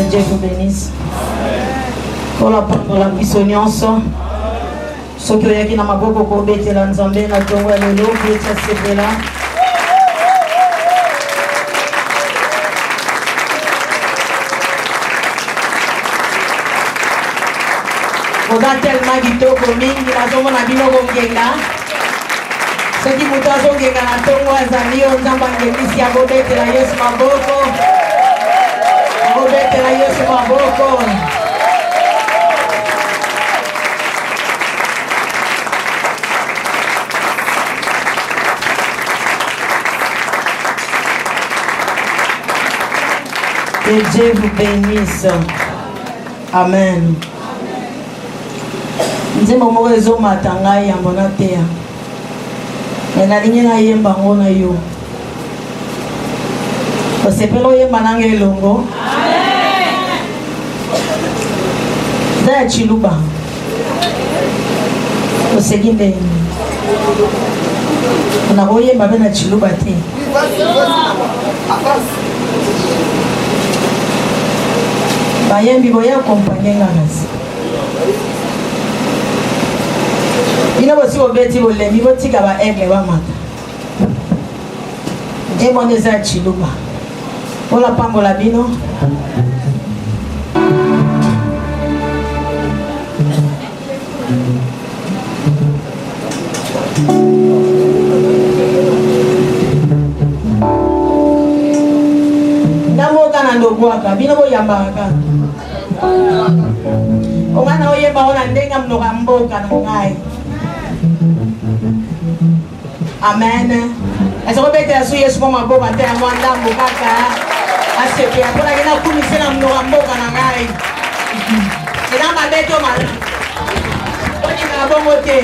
Dieu vous bénisse. Pour la puissance, ceux qui ont été dans ma boca pour bêter la nzambe na tongo le lo bêter c'est là. On a tellement dit au commune, il a tombé na bino kongenga. Ceux qui muta zongenga na tongo azali on nzamba ngemisi ya bêter la Yesu maboko. Bêter la Yesu maboko. Que Dieu vous bénisse. Amen. Nzembo moko ezomata ngai yango na teya. Nalingi nayemba ngo na yo. Osepela oyemba nanga elongo. Amen. Zaya chiluba. Oseki ndeni. Unakoyemba bena chiluba te. Bayembi boya accompagner ngasi. Bino bosi obeti bolembi botika ba aigle ba mata. Emoneza chiluba. Ola pambola bino. Namo kana ndogwaka bino boyambaka. Omwana oyemba ona ndenga mnoka mboka na ngai. Amen. Est-ce que bête asu Yesu mama boka te amwanda mbokaka. Asepe apona kena kumisena mnoka mboka na ngai. Ina mabeto mala. Oni na bongo te.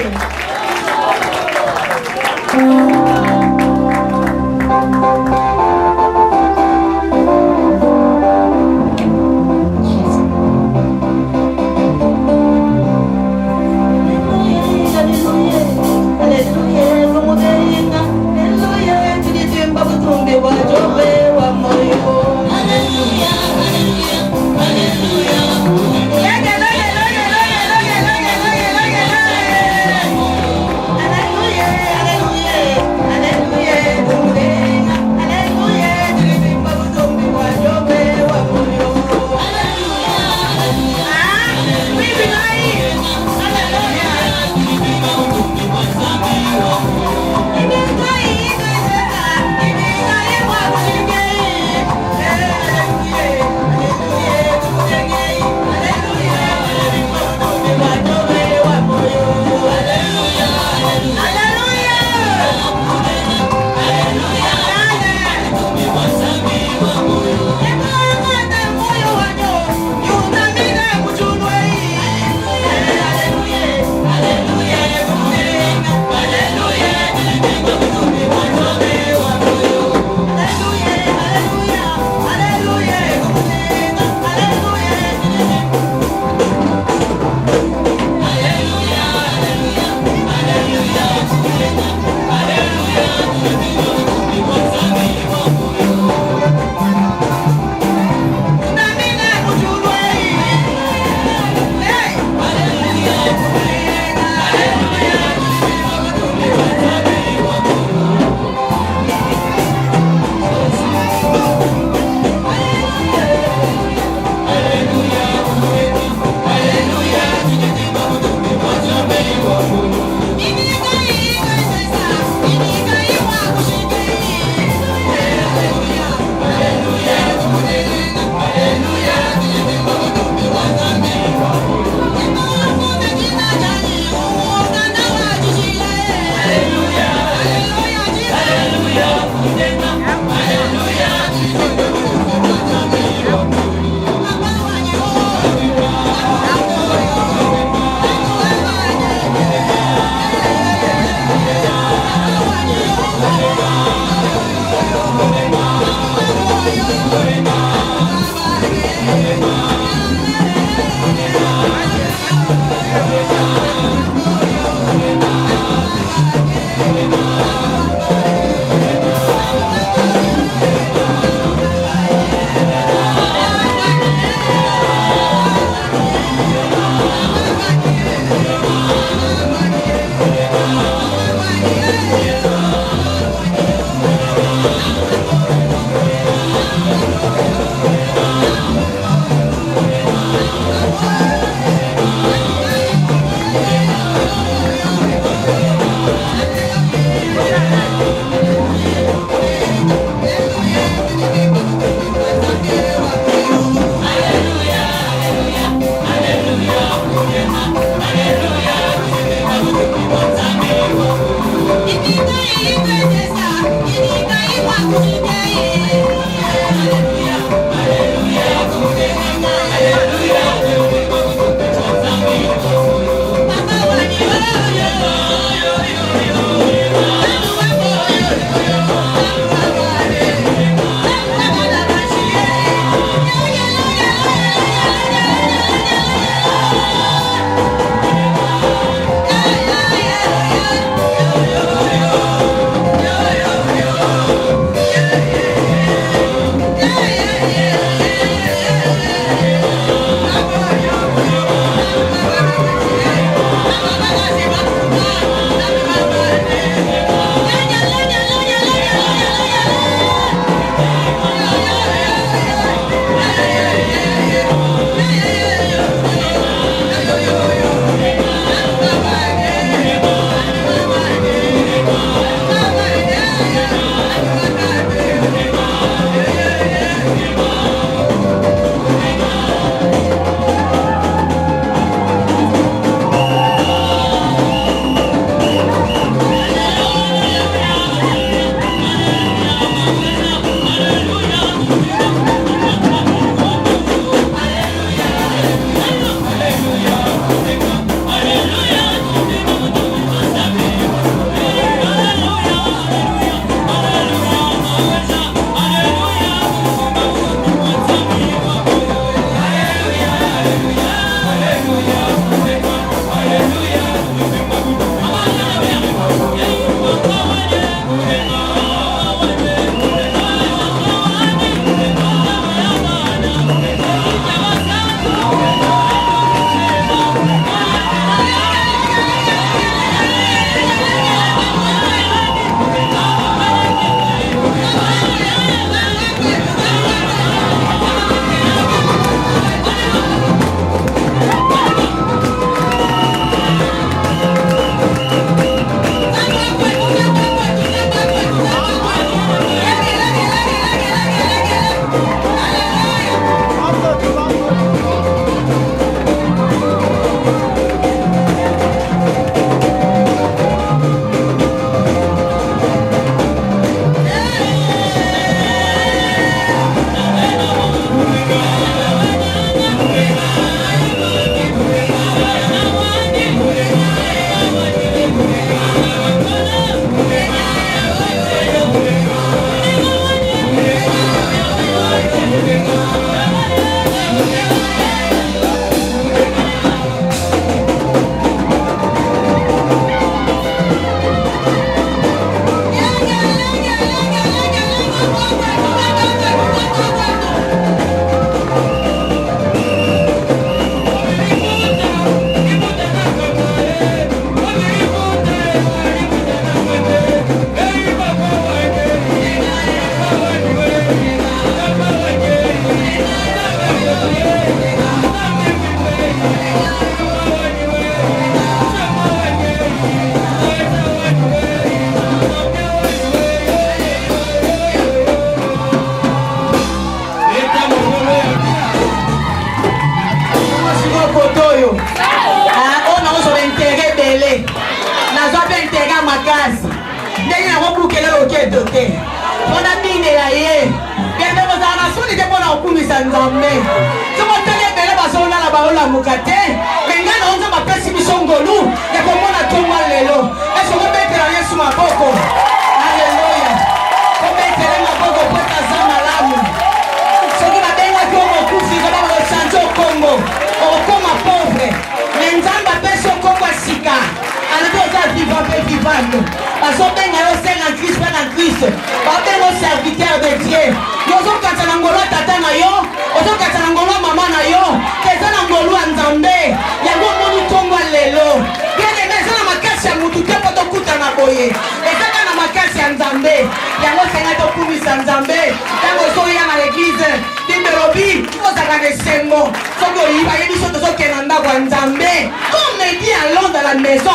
Comme dit allons dans la maison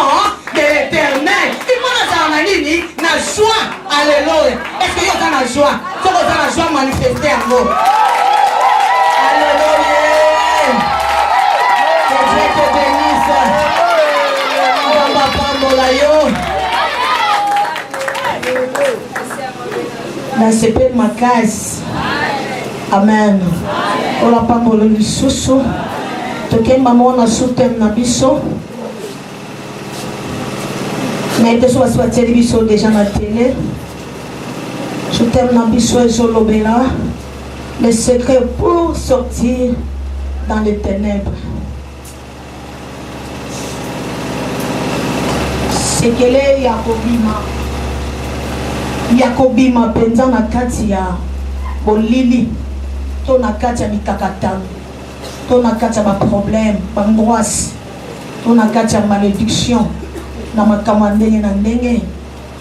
de l'Éternel, il faut la joie. Alléluia. Est-ce que vous avez la joie? Si vous avez la joie, manifestez en vous. Alléluia. Que Dieu te bénisse. na sepel makasi. Amen. Ola pambolo lisusu tokemba mona sutem na biso na ete so basi batieli biso déjà na télé. Sutem na biso ezolobela le secret pour sortir dans les ténèbres. Sekele yakobima penza na kati ya bolili to na kati ya mikakatano to na kati ya baproblème bangoisse to na kati ya malédiction na makambo ya ndenge na ndenge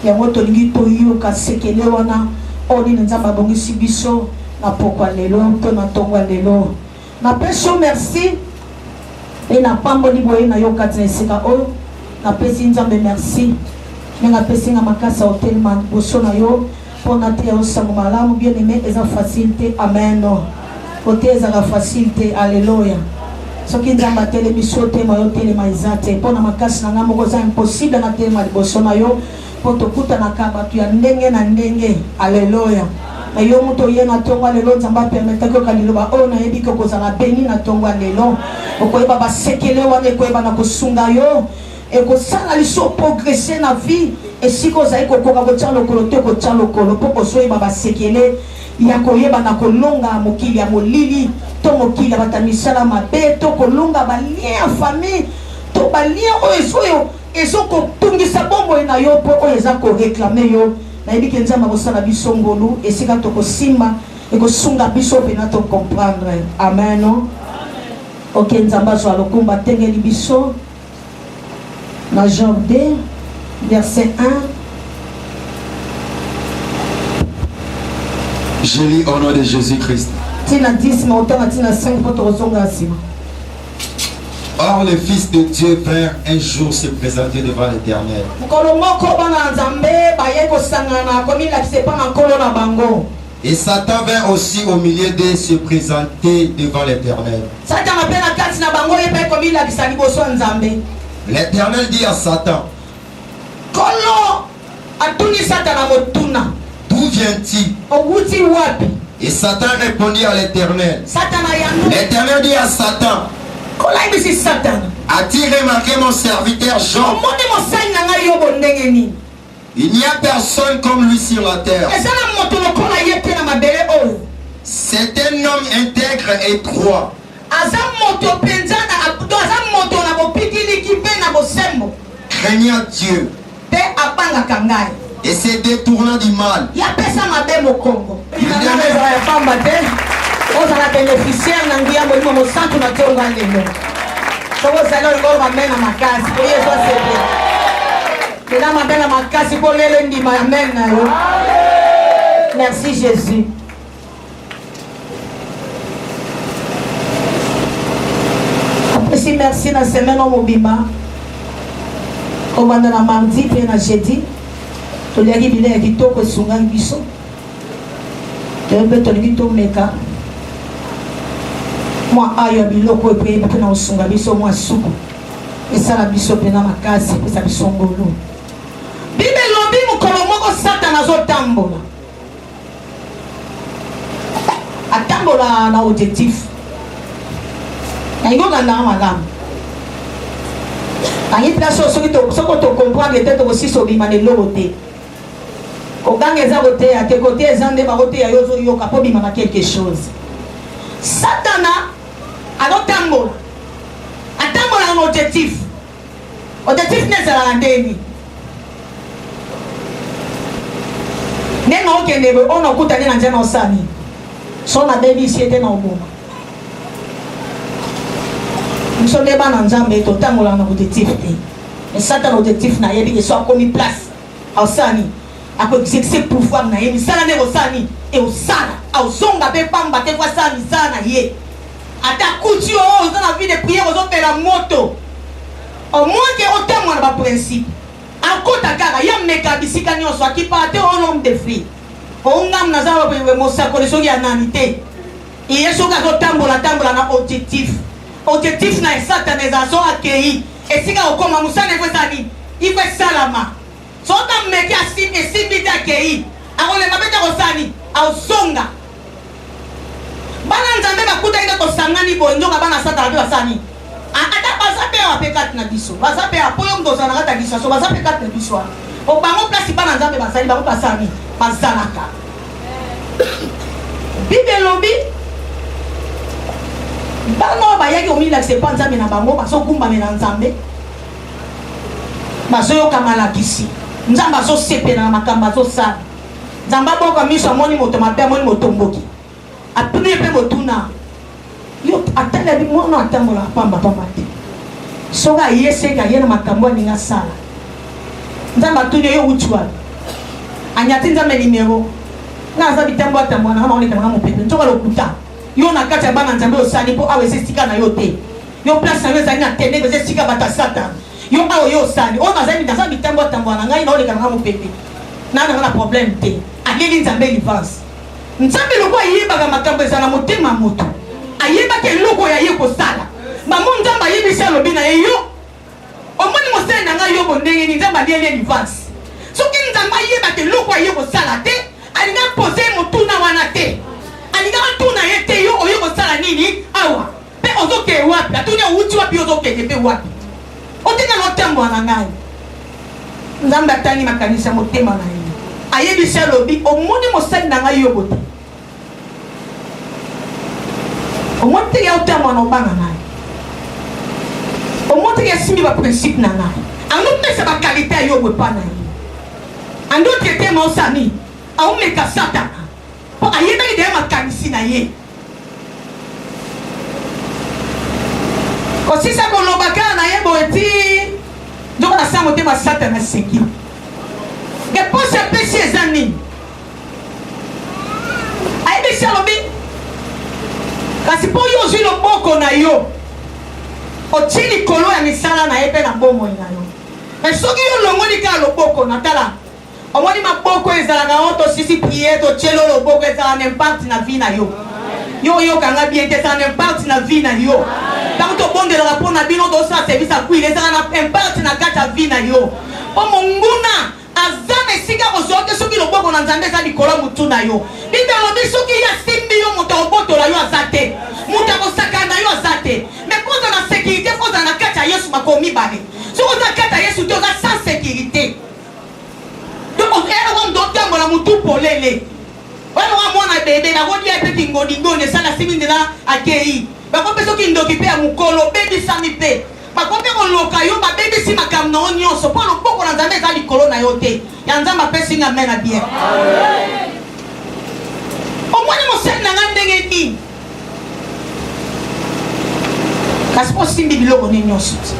yango tolingi toyoka sekele wana oyo nini nzambe abongisi biso na pokwa lelo to na ntongo ya lelo. Napesi yo merci e na pamboli boye na yo kati na esika oyo napesi nzambe merci ndenge apesi nga makasi ya otelema liboso na yo mpona te ya osango malamu bien aimé eza facile te. Amen. kote ezaka facile te. Alléluia. Soki nzambe atelemi so tema yo telema eza te mpona makasi na nga moko eza impossible na telema liboso na yo mpo tokutanaka bato ya ndenge na ndenge. Alléluia. Na yo muto ye na tongo ya lelo nzambe apermetaki oka liloba oyo nayebi ke kozala beni na tongo ya lelo okoyeba basekele wana ekoyeba na kosunga yo ekosala liso progresse na vie esika ozali kokoka kotya lokolo te kotya lokolo mpo kozoyeba basekele ya koyeba na kolonga mokili ya molili to mokili ya bata misala mabe to kolonga balien ya famille to balien oyo ezokotungisa bomoi na yo mpo oyo eza koreklame yo. Nayebi ke nzambe akosala biso ngolu esika tokosimba ekosunga biso mpena tocomprendre. Amen. Ok, nzambe azwa lokumba atengeli biso na Jean 2 verset 1. Je lis au nom de Jésus-Christ. Tina 10 mais autant tina 5 pour te resonga asima. Or le Fils de Dieu vint un jour se présenter devant l'Éternel. Et Satan vint aussi au milieu d'eux se présenter devant l'Éternel. L'Éternel dit à Satan, d'où viens-tu? Et Satan répondit à l'Éternel. L'Éternel dit à Satan, as-tu remarqué mon serviteur Job? Il n'y a personne comme lui sur la terre. C'est un homme intègre et droit. Craignant Dieu et se détournant du mal. Merci Jésus. Après merci la semaine au Mobima. Au bandana mardi et na jeudi. To liagi bile kitoko sunga biso. To liagi to meka. Moi ayo biloko pe na osunga biso moi suku. Esala biso pena makasi pesa biso ngolo. Bible lobi mukolo moko Satan azotambola. Atambola na objectif. Aingo ganda malamu. Ayi place soki to soko to comprendre tete ko siso bi manelo te. Ko ganga za bote ya te côté ezande ba bote ya yozo yoka po bi mana quelque chose. Satana alotambola. Atambola un objectif. Objectif n'est pas la ndeni. Nena okende bo ono kutani na njana osani. So na baby siete na oboma. Nous débat dans Nzambe totango la objectif te. Mais Satan objectif na yebi ke soit commis place. Osani. Ako exercer pouvoir na yebi sala ne osani e osana. Ausonga be pamba te kwa sani sana ye. Ata kuti o dans la vie de prière aux autres la moto. Au moins que autant moi na principe. Akota kaka ya meka bisika nyonso akipate au nombre de filles. Ongam na zawa pe mosako le soki ananité. Et yeso ka tambola na objectif. Objectif na Satan ezazo akei. Et si ka okoma musane kwesani, ife salama. Sota meki asimbi akei. akole mabeta kosani azonga bana nzambe bakuta inde kosangani bonjonga bana sata la basani ata bazape wa pekat na biso bazape apoyo mdoza na kata biso so bazape kat na biso o bango place bana nzambe basali bango basani bazalaka bibelobi bana bayaki omila c'est pas nzambe na bango baso kumba na nzambe baso yoka malakisi nzambe aso sepela na makambo aso sala nzambe boka miso amoni moto mabe amoni moto mboki apuni pe motuna yo atala bi mwana atambola pamba pamba te soka yeseka yena makambo ninga sala nzambe atuni yo uchwa anyati nzambe nimero na za bitambo atambo na kama oneka na mopepe ntoka lokuta yo na kati ya bana nzambe osali po awe sesika na yo te yo place na yo zali na tende ko sesika bata satan yo awo yo osali o na zali na bitambo atambo na ngai na oneka na mopepe na na problème te akeli nzambe livance nzambe loko ayebaka makambo ezala motema moto ayebaka eloko ya ye kosala mamo nzambe ayebisi alobi na ye yo omoni mosali na ngai yo bondenge ni nzambe alieli livance soki nzambe ayebaka eloko aye kosala te alinga pose motuna wana te alinga matuna ye te yo oye kosala nini awa mpe ozokee wapi atuni outi wapi ozokende mpe wapi otika na otambo na ngai nzambe atani makanisa motema na ye ayebisi alobi omoni mosali na ngai yo bote omonte ya otambo na obanga ngai omonte ya simbi ba principe na ngai ando pesa ba qualité ya yo bopa na ye ando tete ma osani aumeka satana po ayebaki de makanisi na ye kosisa kolobaka na ye boeti ndoko na sa motema satana seki geposi apesi eza nini ayebisi alobi kasi mpo yo ozwi loboko na yo otie likolo ya misala na ye mpe na bomoi na yo me soki yo longoli kaka loboko na tala omoni maboko ezalaka o tosisi prie totielo loboko ezala na impact na vie na yo yo oyokanga bien te ezala na impact na vie na yo ntango tobondelaka mpo na bino tosala service akwile ezala na impact na kati ya vie na yo mpo monguna aza na esika kozwa te soki loboko na nzambe eza likolo motu na yo bino alobi soki ye asimbi yo moto akobotola yo aza te moto akosakana na yo aza te me kozala na sécurité kozala na kati ya yesu makolo mibale soki oza kati ya yesu te oza sans sécurité donc otambola motu polele wana wa mwana bebe bakolia mpe kingodingondi esala simi nzela akei bakope soki ndoki mpe ya mokolo obebisami mpe bakope koloka yo babebisi makambo na yo nyonso mpo loboko na nzambe eza likolo na yo te ya nzambe apesinga ame na bien omoni mosali na nga ndenge nini kasi mpo simbi biloko ne nyonso te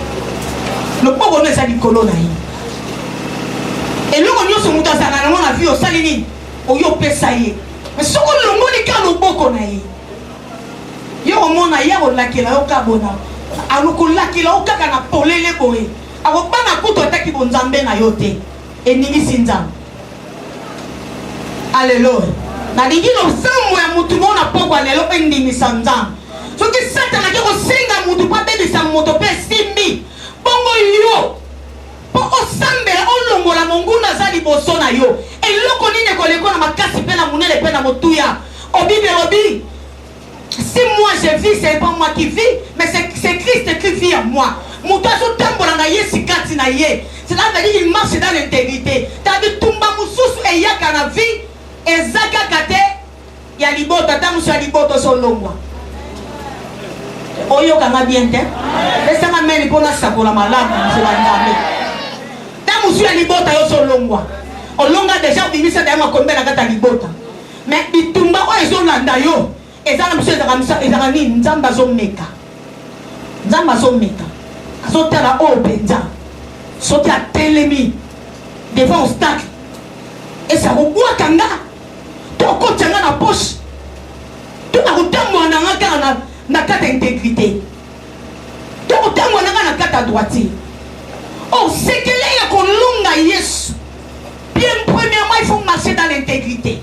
loboko no eza likolo na ye eloko nyonso moto azala nango na vie osali nini oyo opesa ye me soki olongoli ka loboko na ye yo omona ye akolakela yo ka bona akolakela yo kaka na polele boye akobanga kutu ataki bonzambe na yo te eningisi nzambe alleluya nalingi losambo ya motu mo na pokwa lelo mpe ndimisa nzambe soki satana ake kosenga motu mpo abebisa moto mpe esimbi bongo yo po osambela olongola monguna aza liboso na yo eloko nini ekoleko na makasi mpe na monene mpe na motuya obibelobi si moi je vis c'est pas moi qui vis mais c'est Christ qui vit en moi moto azotambola na ye sikati na ye cela veut dire il marche dans l'intégrité tabi tumba mosusu eyaka na vie eza kaka te ya liboto ata mosu ya liboto solongwa oyokanga bien te esanga meni mpo nasakola malamu mosela nzambe musu ya libota yo solongwa olonga deja obimisa da makombe na kata libota mais bitumba oyo ezolanda yo eza na biso ezaka nini nzambe azomeka azotala oyo mpenza soki atelemi devant obstacle esa kobwaka nga to okotya nga na poche to akotambola na nga kaka na kata intégrité to akotambola na nga na kata droiture. Oh, c'est que là, il y a longa Yesu. Bien, premièrement, il faut marcher dans l'intégrité.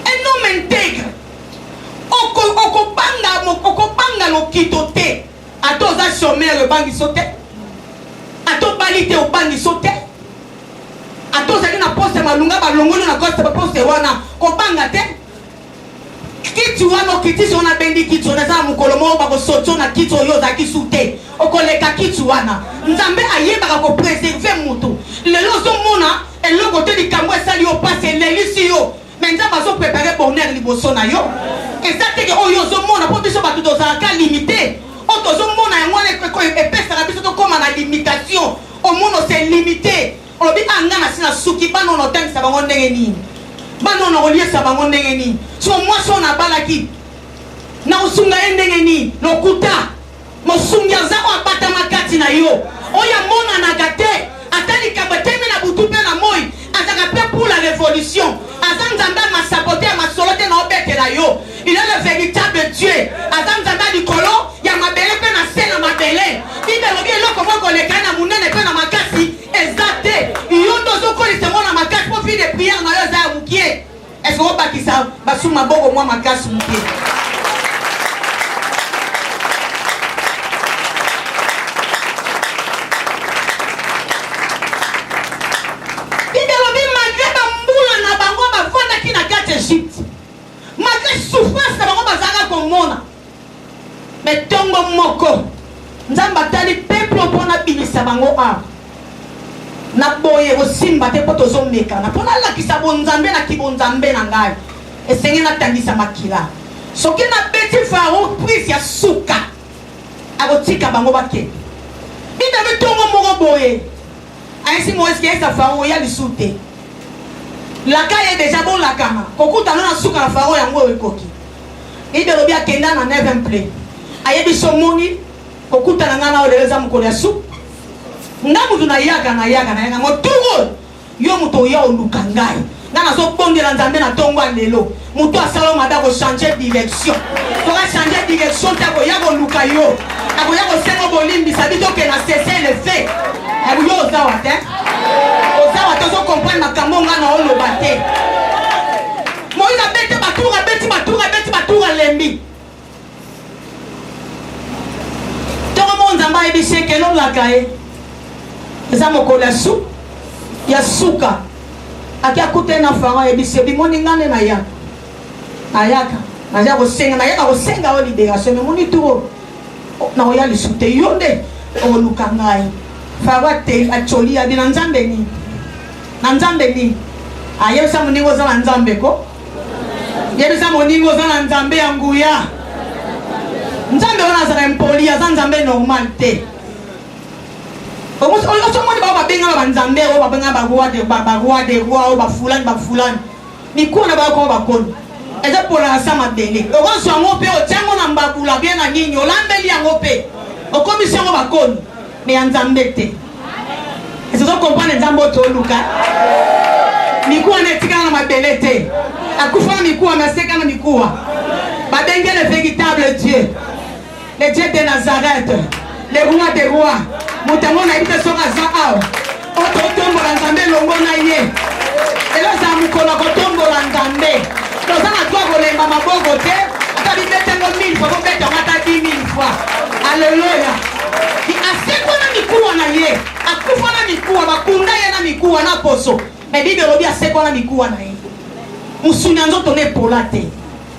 Un homme intègre. Okobanga lo kitote. Ato za chômeur le bangi sote. Ato balite au bangi sote. atoza ki na poste malunga balongoli na poste poste wana kobanga te kiti wana kiti sona bendi kiti wana za mukolo mo ba ko soto na kiti oyo za kisute okoleka kiti wana nzambe ayebaka ko preserver mutu lelo zo mona eloko te likambo esali yo passe lelisi yo mais nzambe azo préparer bonheur liboso na yo ezate ke oyo zo mona po biso bato tozalaka limité o tozo mona yango epesaka biso tokóma na limitation omono c'est limité olobi anga na sina suki banono otangisa bango ndenge nini banono koliesa bango ndenge nini so mwasi oyo nabalaki na osunga ye ndenge nini lokuta mosungi aza oyo abatama kati na yo oyo amonanaka te ata likambo etemi na butu mpe na moi azaka mpe pour la révolution aza nzambe ya masapote ya masolo te na obetela yo il est le véritable Dieu aza nzambe ya likolo ya mabele mpe na se na mabele bibelobi eloko moko lekani na munene mpe na makasi eza te yo nde ozokolisa ngo na makasi mpo fi de priere na yo eza ya mokie eske obakisa basu maboko mwa makasi mokie bibelobi malgré bambula na bango bafandaki na kati Egypte malgré souffrance na bango bazalaka komona me ntongo moko nzambe atali peuple mpona bilisa bango awa na boye kosimba te mpo tozomekana mpo nalakisa bonzambe na kibonzambe na ngai esenge natangisa makila soki nabeti faro prise ya suka akotika bango bakende bibebi ntongo moko boye ainsi moïse esa faro ya lisu te laka ye deja bolakana kokutana na suka na faro yango oyo ekoki idelobi akenda na 9 ple ayebi so moni kokutana nga na oyo lelo eza mokolo ya su nga mutu nayaka moturo yo mutu oya oluka ngai nga nazobondela nzambe na ntongo ya lelo mutu asala mabe akochange direction toka change direction te akoya koluka yo akoya kosenga bolimbisa biso ke na cesse le fait yo ozawa te ozokomprendre makambo nga na oloba te moïse abeti baturu alembi ntongo mo nzambe ayebi seke elolaka ye eza mokolo ya suka aki akute na faro ayebi se bimoni ngane nayaka naza kosenga o libération me moni turo nakoya lisu te yo nde oluka ngai faro acoli abi na nzambe nini ayebisa moningi oza na nzambe ko yebisa moningi oza na nzambe ya nguya nzambe wana azala impoli aza nzambe normal te osomoni bao babengaka banzambe oyo babengaka baroi de roi oyo bafulani mikuwa na bayoko oyo bakoni eza polaka sa mabele okozwa yango mpe otiango na mbabula bie na nini olambeli yango mpe okomisi yango bakoni me ya nzambe te ezokomprane nzambe oyo tooluka mikuwa na etikana na mabele te akufa na mikuwa me aseka na mikuwa babenge le véritable Dieu le Dieu de Nazareth le roi des rois mutango na ibite soka za awa otombola nzambe longo na ye elo za mukolo kotombola nzambe toza na twa kolemba maboko te ata bibetengo 1000 fois kobeta ngata 10 000 fois alleluya asekwa na mikuwa na ye akufa na mikuwa bakunda ye na mikuwa na poso me bibe lobi asekwa na mikuwa na ye musuni nzoto ne pola te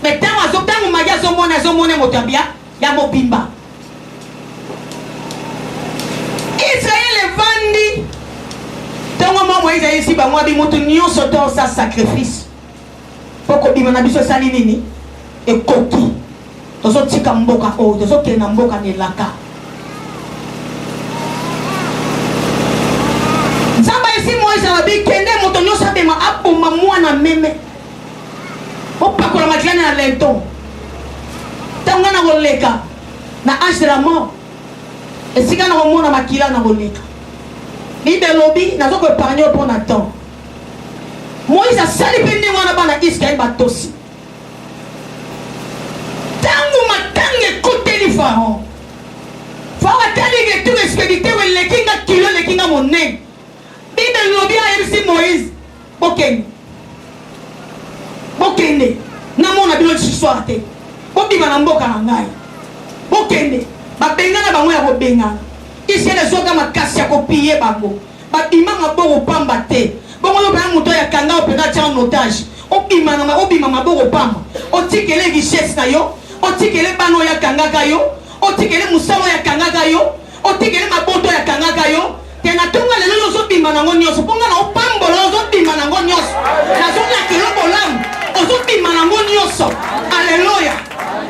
me tango magi azomona moto ya mobimba Israël evandi ntongo mwa Moïse ayesi bango abi moto nyonso tosa sacrifice mpo kobima na biso esali nini ekoki tozotika mboka oyo tozokende na mboka na elaka nzambe ayesi Moïse abi kende moto nyonso abema aboma mwana meme opakola makilani na lenton ntango nga na koleka na age de la mort esika na komona makila na koleka bibe lobi nazokoepargne mpo na temps Moïse asali mpe ndenge wana bana Israel batosi ntango matanga ekoteli Faraon atali retour expédité oyo eleki nga kilo eleki nga monene bibe lobi ayebisi Moïse bokende namona bino lisusu te bobima na mboka na ngai bokende babengana bango ya kobengana Israel ezoka makasi ya kopiye bango babimanga boko pamba te Bon, on a un mouton ya kanga au pénal en otage. Obima maboko pamba. Otikele richesse na yo. Otikele bano ya kanga kayo. Otikele musalo ya kanga kayo. Otikele maboto ya kanga kayo. Tena tonga lelo yo so bima nango nyoso. Ponga na opambo lo so bima nango nyoso. Na so na kelo bolam. Oso bima nango nyoso. Alléluia.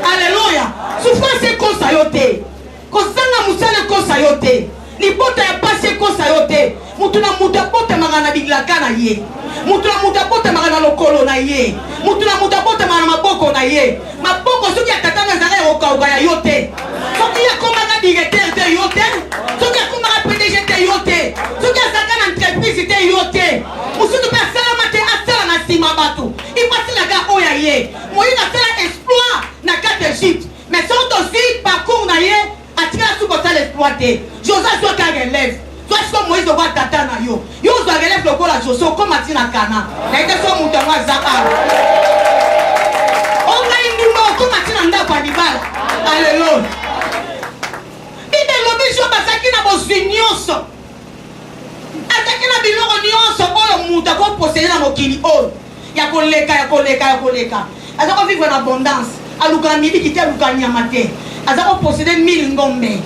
Alléluia. Souffrance kosa yo te. Kosanga musale kosa yo te. Libota ya pase kosa yo te. Mutuna mutapote magana biglaka na ye. Mutuna mutapote magana lokolo na ye. Mutuna mutapote magana maboko na ye. Maboko soki atatanga zanga okauka ya yo te. Soki akomaka directeur te yo te. Soki akomaka PDG te yo te. Soki azaka na entreprise te yo te. Musutu pe salama te asala na sima bato. Ipasi la ga oya ye. Moyi na sala exploit na 4 Égypte. Mais sont aussi parcours na ye. Atira sous côté l'exploiter. Joseph soit qu'un relève. Soit ce que Moïse doit tata na yo. Yo doit relève le corps à Joseph comme Atina Kana. Na ite so mutanwa zaka. On a une numéro comme Atina nda kwa dibala. Alléluia. Ite l'obisho basaki na bosinyoso. Ataki na biloko nyonso oyo muta ko posséder na mokili oyo. Ya koleka. Azako vivre en abondance. Aluka midi kiti aluka nyama te. Azako posséder 1000 ngombe.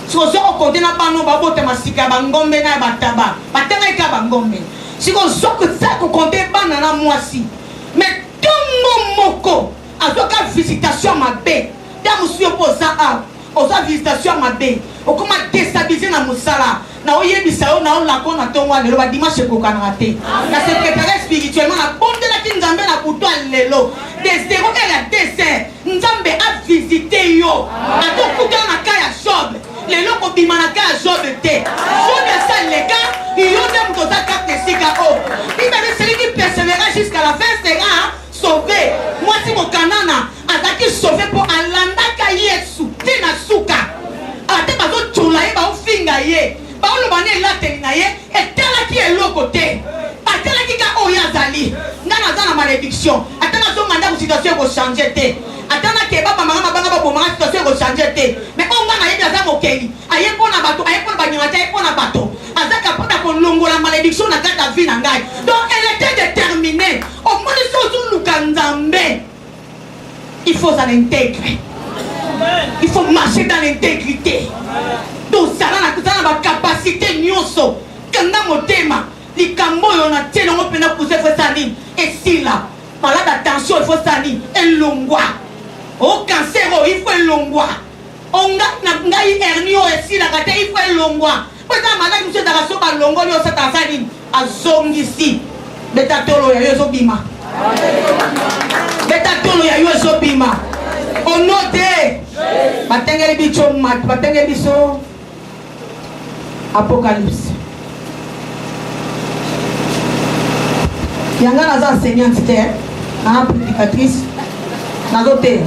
Si vous avez compté na bano babote masika bangombe na bataba. Batanga ika bangombe. Si vous avez compté bana na mwasi. Mais tongo moko. Azoka visitation mabe. Da musu oposa a. Oza visitation mabe. Okoma déstabiliser na musala. Na oyebisa yo na olako na tongo lelo ba dimanche kokana te. Na se préparer spirituellement na bonde la kinzambe na buto lelo. Des zéro et la dessert. Nzambe a visité yo. Atokuta na kaya Job. Les gens qui ont été Job était. Job a ça les gars. Ils ont même dans sa carte de Sikao. Il m'a dit celui qui persévérera jusqu'à la fin sera sauvé. Moi si mon canana a été sauvé pour Alanda Kayesu. Tina Suka. A te bazo chulaye ba ofinga ye. Ba olo bane la telina ye. Et tela qui est l'autre côté. A tela qui ka oyazali. Ngana zana malédiction. A tela zo manda ku situation ko changer te. Atana ke baba mama banga babo mama situation ko changer te. Mais on va na yeba za mokeli. Aye pona bato, aye pona banyata, aye pona bato. Azaka pona ko longola malédiction na kata vie na ngai. Donc elle était déterminée. Au moins les choses lukandambe. Il faut s'en intégrer. Il faut marcher dans l'intégrité. Donc ça na ba capacité nyonso. Kanga motema. Likambo yo na telo ngo pena pousser faut sani. Et si là, malade attention il faut sani. Elongwa. Au cancer, il faut longwa. On a ngai hernio et si la gâte, il faut longwa. Peut-être madame monsieur Daraso ba longo yo sa tanzanie a zongi si. Beta tolo ya yo zobima. Beta tolo ya yo zobima. On note. Batengeli bicho mat, batengeli biso Apocalypse. Yanga naza enseignante te, na prédicatrice. Nazote.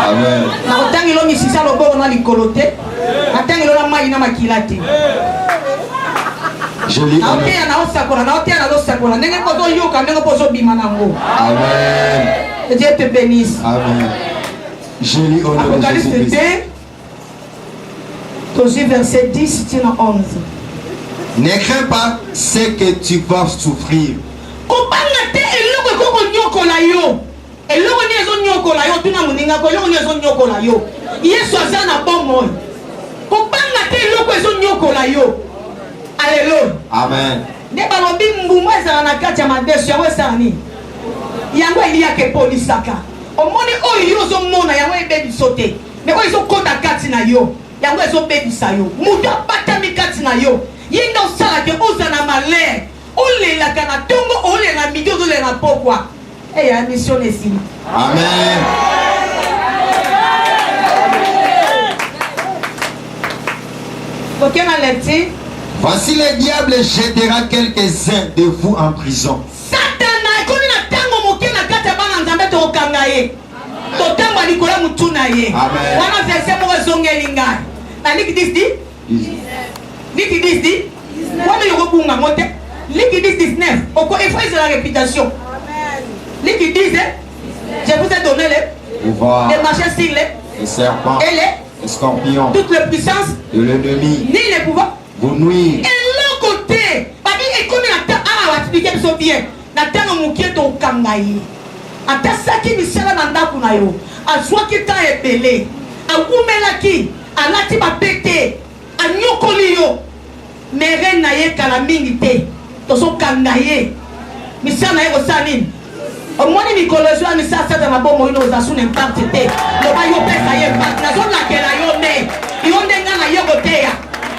Amen. Na otangi lo misisa lo boko na likolote. Atangi lo na mai na makilate. Joli. Na otea na osakora, na otea na osakora. Ndenge kozo yoka, ndenge kozo bima nango. Amen. Que Dieu te bénisse. Amen. Joli honneur de Apocalypse 2. Tozi verset 10, tina 11. Ne crains pas ce que tu vas souffrir. Kopanga te eloko koko nyokola yo. Eloko ni ezo nyokola yo tuna muninga ko eloko ni ezo nyokola yo. Yesu aza na bomo. Kopanga te eloko ezo nyokola yo. Alléluia. Amen. Ne balobi mbuma ezala na kati ya madeso yango esala nini? Yango eliyaka epolisaka. Omoni oyo yo ozomona yango ebebiso te. Me oyo ezokota kati na yo. Yango ezobebisa yo. Mutu abatami kati na yo. Yinda osala ke oza na malere. Olelaka na tongo, olela midi, ozolela na pokwa. Et la mission est ici. Amen. Voici le diable jettera quelques-uns de vous en prison. Qui disent, je vous ai donné les marchés sur les serpents et les scorpions, toute la puissance de l'ennemi, ni les pouvoirs vous nuire. Et l'autre côté, expliquer biso bien na tanga mukie to kangaye ata saki misala na ndako na yo azwaki ta ebele akumelaki alati bapete anyokoli yo mere na ye kala mingi te tozo kangaye misala na ye kosala nini omoni mikolo ezo ya misala sata na bomo ino ozasu na impacte te loba yo pesa ye impacte nazolakela yo ne yo ndenga na ye koteya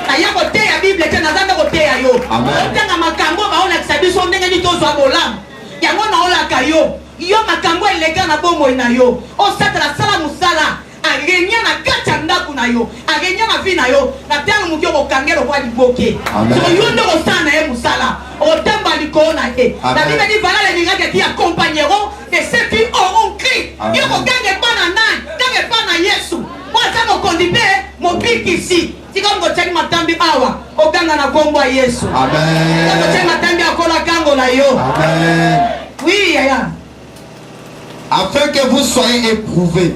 na ye koteya bible te nazanda koteya yo otanga makambo baolakisa biso ndenge nini tozwa bolamu yango naolaka yo yo makambo elega na bomoi na yo osatala sala musala arenya na kati ya ndako na yo arenya na vi na yo na ntango moki okokangela okwa liboke soko yo nde kosala na ye mosala okotemba likolo na ye na bible di valala elingaki eti accompagneront de ceux qui auront cri yo kokanga epa na nani kanga epa na yesu po aza mokondi mpe mobikisi tika mokotiaki matambi awa okanga na kombo ya yesu okotiaki matambi akola kango na yo oui yaya afin que vous soyez éprouvés.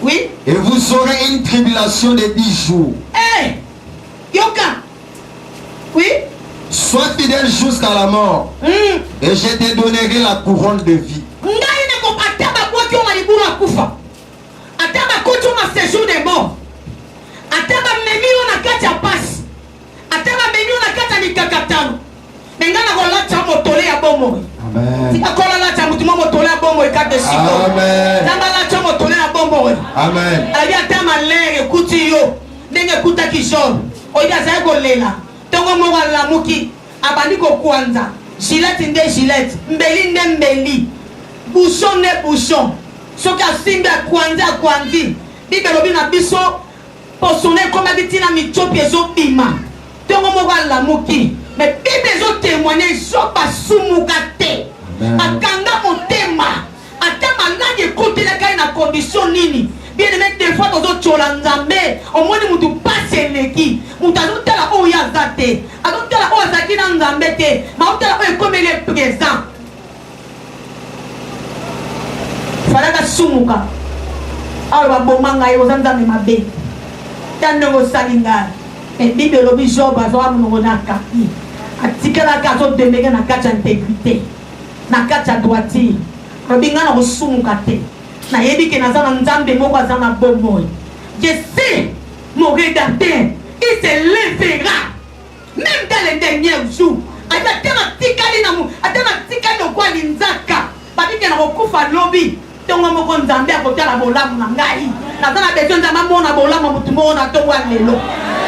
Oui. Et vous aurez une tribulation de 10 jours. Hey, Yoka. Oui. Sois fidèle jusqu'à la mort. Et je te donnerai la couronne de vie. Séjour des morts. Ataba memi on a katia passe. Ataba memi on a katia mikakatano. Nengana kola cha motole ya bomo. Amen. Si akola la cha mutimo motole ya bomo ikate siko. Amen. Tamba la cha motole ya bomo. Amen. Ali atama lere kuti yo. Nenge kuta kishoro. Oida za golela. Tongo mo la muki. Abandi ko kwanza. Gilette nde gilette. Mbeli nde mbeli. Bouchon ne bouchon. Soka simbe kwanza kwanzi. Bibelobi na biso posone koma bitina michopi ezo bima. Tongo mo la muki. Mais Bible zo témoigner zo basumuka te. Akanga motema. Atama nani kote la kai na condition nini. Bien aimé des fois tozo chola nzambe. Omoni mutu passe leki. Mutazo tala o ya zate. Azo tala o zaki na nzambe te. Ma tala o comme il est présent. Falaka sumuka. Awa bomanga yo zanza me mabe. Tando salinga. Et Bible lobi Job azo amunona kapi. Atikala kazo demege na kati ya intégrité. Na kati ya droiture. Robinga na osumuka te. Na yebi ke naza na nzambe moko aza na bomoi. Je sais mon rédacteur, il se lèvera. Même dans les derniers jours. Atana tikali na mu, atana tikali okwa linzaka. Babike na kokufa lobi. Tongo moko nzambe akotala bolamu na ngai. Naza na besoin nzambe mona bolamu mutu mona tongo lelo.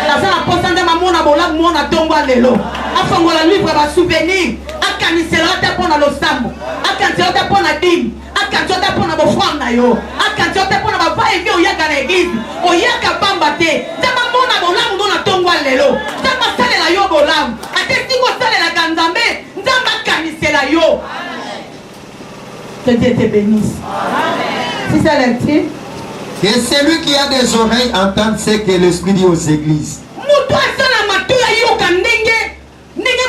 Naza na posa nzambe mona bolamu mona tongo lelo. Afongola livre ba souvenir. Akanisela ta pona losambo. Akanisela ta pona dim. Akanisela ta pona bofrande na yo. Akanisela ta pona ba va et vient oyaka na église. Oyaka pamba te. Nzambe mona bolamu mona tongo lelo. Nzambe salela yo bolamu. Ate siko salela kanzambe. Nzambe akanisela yo. Que Dieu te bénisse. Si c'est l'écrit. Que celui qui a des oreilles entende ce que l'Esprit dit aux églises. Mutu asala matoya yoka ndenge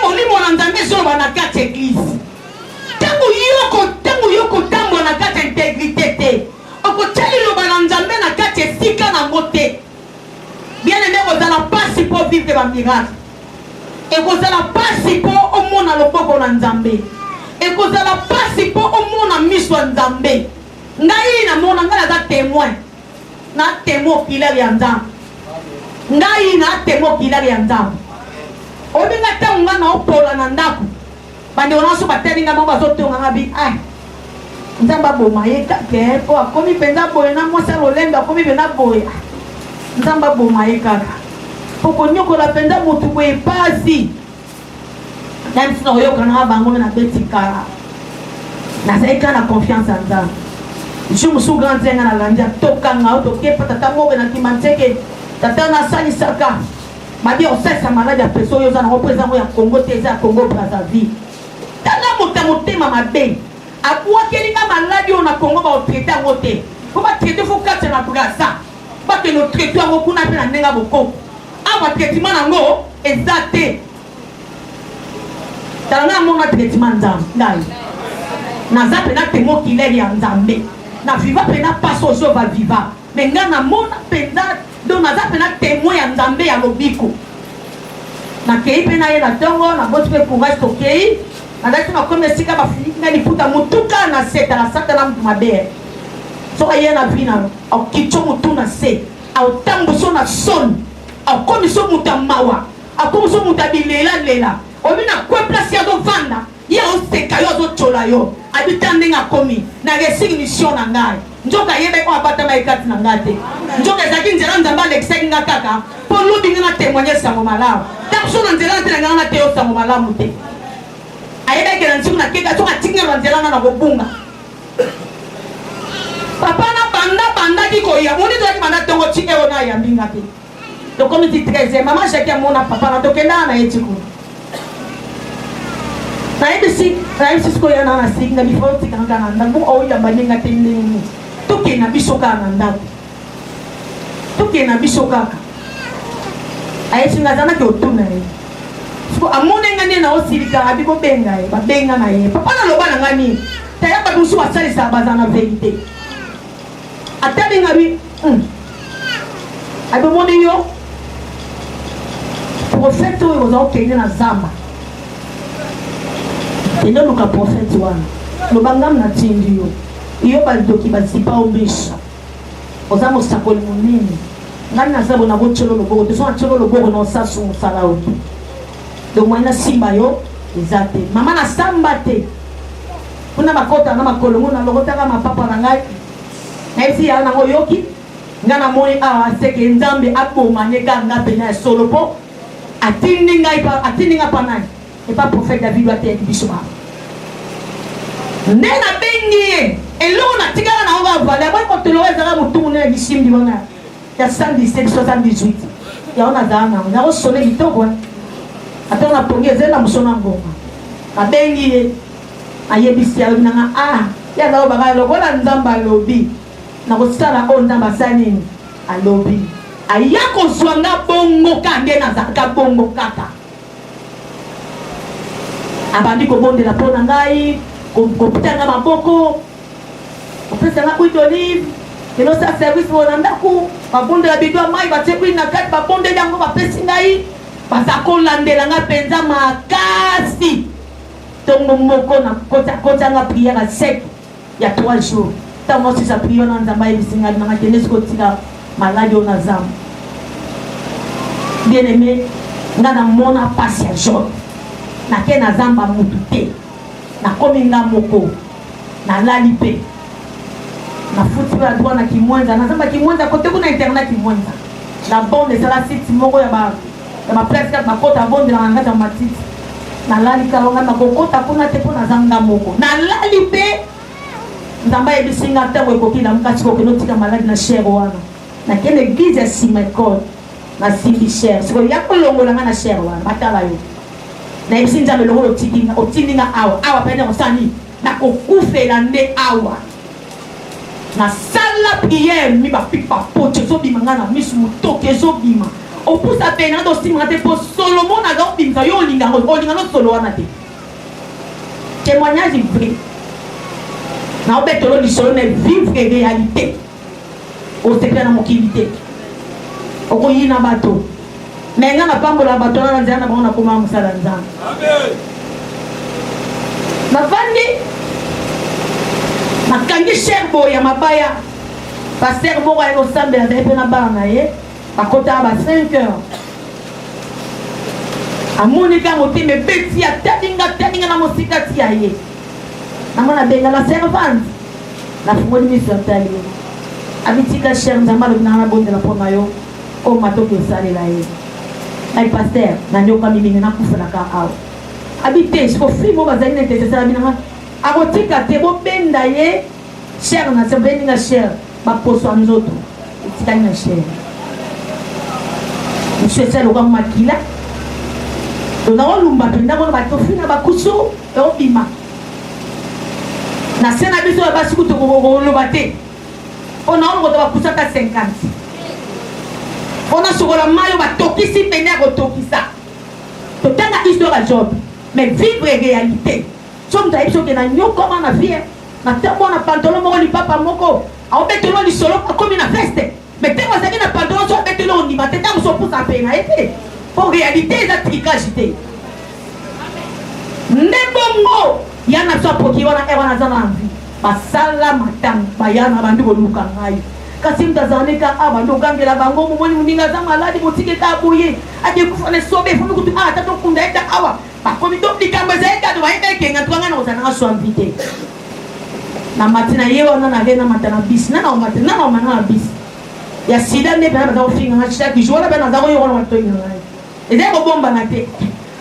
molimo na nzambe zoba na kati église. Tango yoko tambo na kati intégrité te. Okotali loba na nzambe na kati esika na ngote. Bien aimé kozala pasi pour vivre ba miracle. Et kozala pasi pour omona loboko na nzambe. Et kozala pasi pour omona miso nzambe. Ngai na mona ngala za témoin. Na témoin pilar ya nzambe. Ngai na témoin pilar ya nzambe. Obinga tango na opola na ndako. Bandi ona so batelinga mo bazotonga ngabi. Ai. Nzamba boma yeka ke po akomi penza boye na mwasa lolemba akomi penza boye. Nzamba boma yeka. Poko nyoko la penza mutu boye pasi. Même si oyo kana bango na betika. Na seka na confiance en nzambe. Je me suis grand zenga na landia tokanga otoke patata mobe na kimanteke. Tata na sali saka. Mabi osesa malade ya peso yo za na représenter ya Congo te za Congo Brazzaville. Tala motema mabe. Abua kelinga malade yo na Congo ba traiter ngote. Ko ba traiter fo kate na Brazza. Ba ke no traiter ngo kuna pe na ndenga boko. Aba traitement nango ezate. Tala na mona traitement nzambe. Ngai. Na za pe na temo kileri ya nzambe. Na viva pe na paso so va viva. Mais nga na mona pe na do na za pe na témoin ya nzambe ya lobiko. na kei pe na ye na tongo na boti pe courage to kei na dati na comme sika ba fini ni puta mutuka na seta la sata na mabe so ye na vina au kicho mutu na se au tambuso na son au komiso mutamawa au komiso mutabilela lela obina kwa place ya do vanda ya o seka yo zo chola yo abitande nga komi na resignition na ngai njoka yebe ko abata mai kati na ngate njoka zaki nzela nzamba lexek nga kaka po lubi nga témoigner sango malamu tapso na nzela ntela nga na teo sango malamu te ayebe ke na ntsiku na keka so atinga na nzela na kobunga papa na banda ki ko ya moni to ki banda tongo chike ona ya mbinga te to komi ti 13 mama shaki amona papa na to kenda na yetiku na ebisi ko ya na singa before tikanga na ndabu o ya baninga tendeni tuke na bisoka na ndabu tuke na bisoka ayesinga zana ke otuna ye so amone ngane na osirika abiko benga ye babenga na ye papa na loba na ngani taya ba dusu basali sa bazana vérité atabi ngabi abo moni yo prophète o zo kenye na zamba eno luka prophète wana lobangam na tindi yo iyo baldoki basipa ombisha ozamo sakoli munene ngani na zabo na bocholo loboko to so cholo loboko no sasu salao do mwana simba yo ezate mama na samba te kuna makota na makolo mona logota kama papa na ngai na isi ya na ngoyoki ngana moi a seke nzambe aboma nyeka ngape na solo po atindi nga panani et pas prophète David doit être bisoma nena bengi eloko na tigala na oba vale ba ko tolo ezaka mutungu na gisimbi wana ya 117 78 ya ona dana na ko sone bitoko ata na pongeze na musona ngoma na bengi ayebisi ya na ya na oba ga lokola nzamba lobi na ko sala o nzamba sanini alobi aya ko swanga bongo kande na zaka bongo kaka abandi ko bonde la pona ngai ko pitanga maboko ko pesa na kuito live kino sa service wona ndaku ba bonde la bidwa mai ba tsekwi na kati ba bonde yango ba pesi ngai ba zakolandela nga penza makasi tongo moko na kota nga prière sec ya 3 jours tango si sa prière na nzamba ibisinga na kende ko tika malade ona zam bien aimé ngana mona passe ya jour na ke na zamba mutu te na komi nga moko na lalipe na futi ba droit na kimwenza na zamba kimwenza kote kuna internet kimwenza na bonde sala site moko ya ba presque ba kota bonde na ngata matiti na lali kalonga na kokota kuna te kuna zanga moko na lalipe nzamba ebisinga tango ekokila mukati ko kenotika malade na cher wana na kene église ya Simekol na simbi cher siko yakolongola nga na cher wana batala yo na ebisi nzambe lokolo otindinga awa pene osani na kokufela nde awa na sala prière mi bapipa poche ezobima nga na misu motoke ezobima opusa pene ata osimanga te po Solomon aza obimisa yo olinga no solo wana te témoignage vrai na obetolo lisolo na vivre réalité osekela na mokili te okoyina bato mais nga na pambola bato na nzela na bango na koma mosala nzambe navandi nakangi sherbo ya mabaya paster moko aye kosambela azali mpe na bana na ye bakotaka ba 5 heures amoni ka motema ebeti atalinga na mosika ti ya ye nango nabenga na servante nafungoli miso atali ye abitika cher nzambe alobi nanga nabondela mpona yo oyo matoki esalela ye ai paster nanyokami mingi nakufelaka awa abi te siko fi mo bazali na intercesseur binanga akotika te bobenda ye cher na se beninga cher baposo ya nzoto etikali na cher monsieur ese loka makila tozangolumba mpenza kono batofi na bakusu eobima na se na biso ya basiku tokoloba te mpona olokota bakusu ata 50 mpona sokola mayo batokisi pene ya kotokisa totanga histoire ya Job mais vivre réalité so moto ayebi soki na nyokoma na vie na ntango na pantalon moko lipapa moko aobetelo lisolo akomi na veste mais ntango azalaki na pantalon so abetelo ondima te ntango so opusa mpe na ye te pour réalité eza tricage te ndebongo yana so poki wana ewana za na envie basala matang bayana bandu koluka ngai kasi mtazalika abandu kangela bango mumoni muninga za maladi motike ka boye ade kufane sobe fumu kutu tata kunda eta awa bakomi to dikambe za eta do baita kenga twanga na uzana so invité na matina yewa na vena matana bis na matina na mana bis ya sida ne bana bazo finga na chita kijora bana za yo wana to ina ede ko bomba na te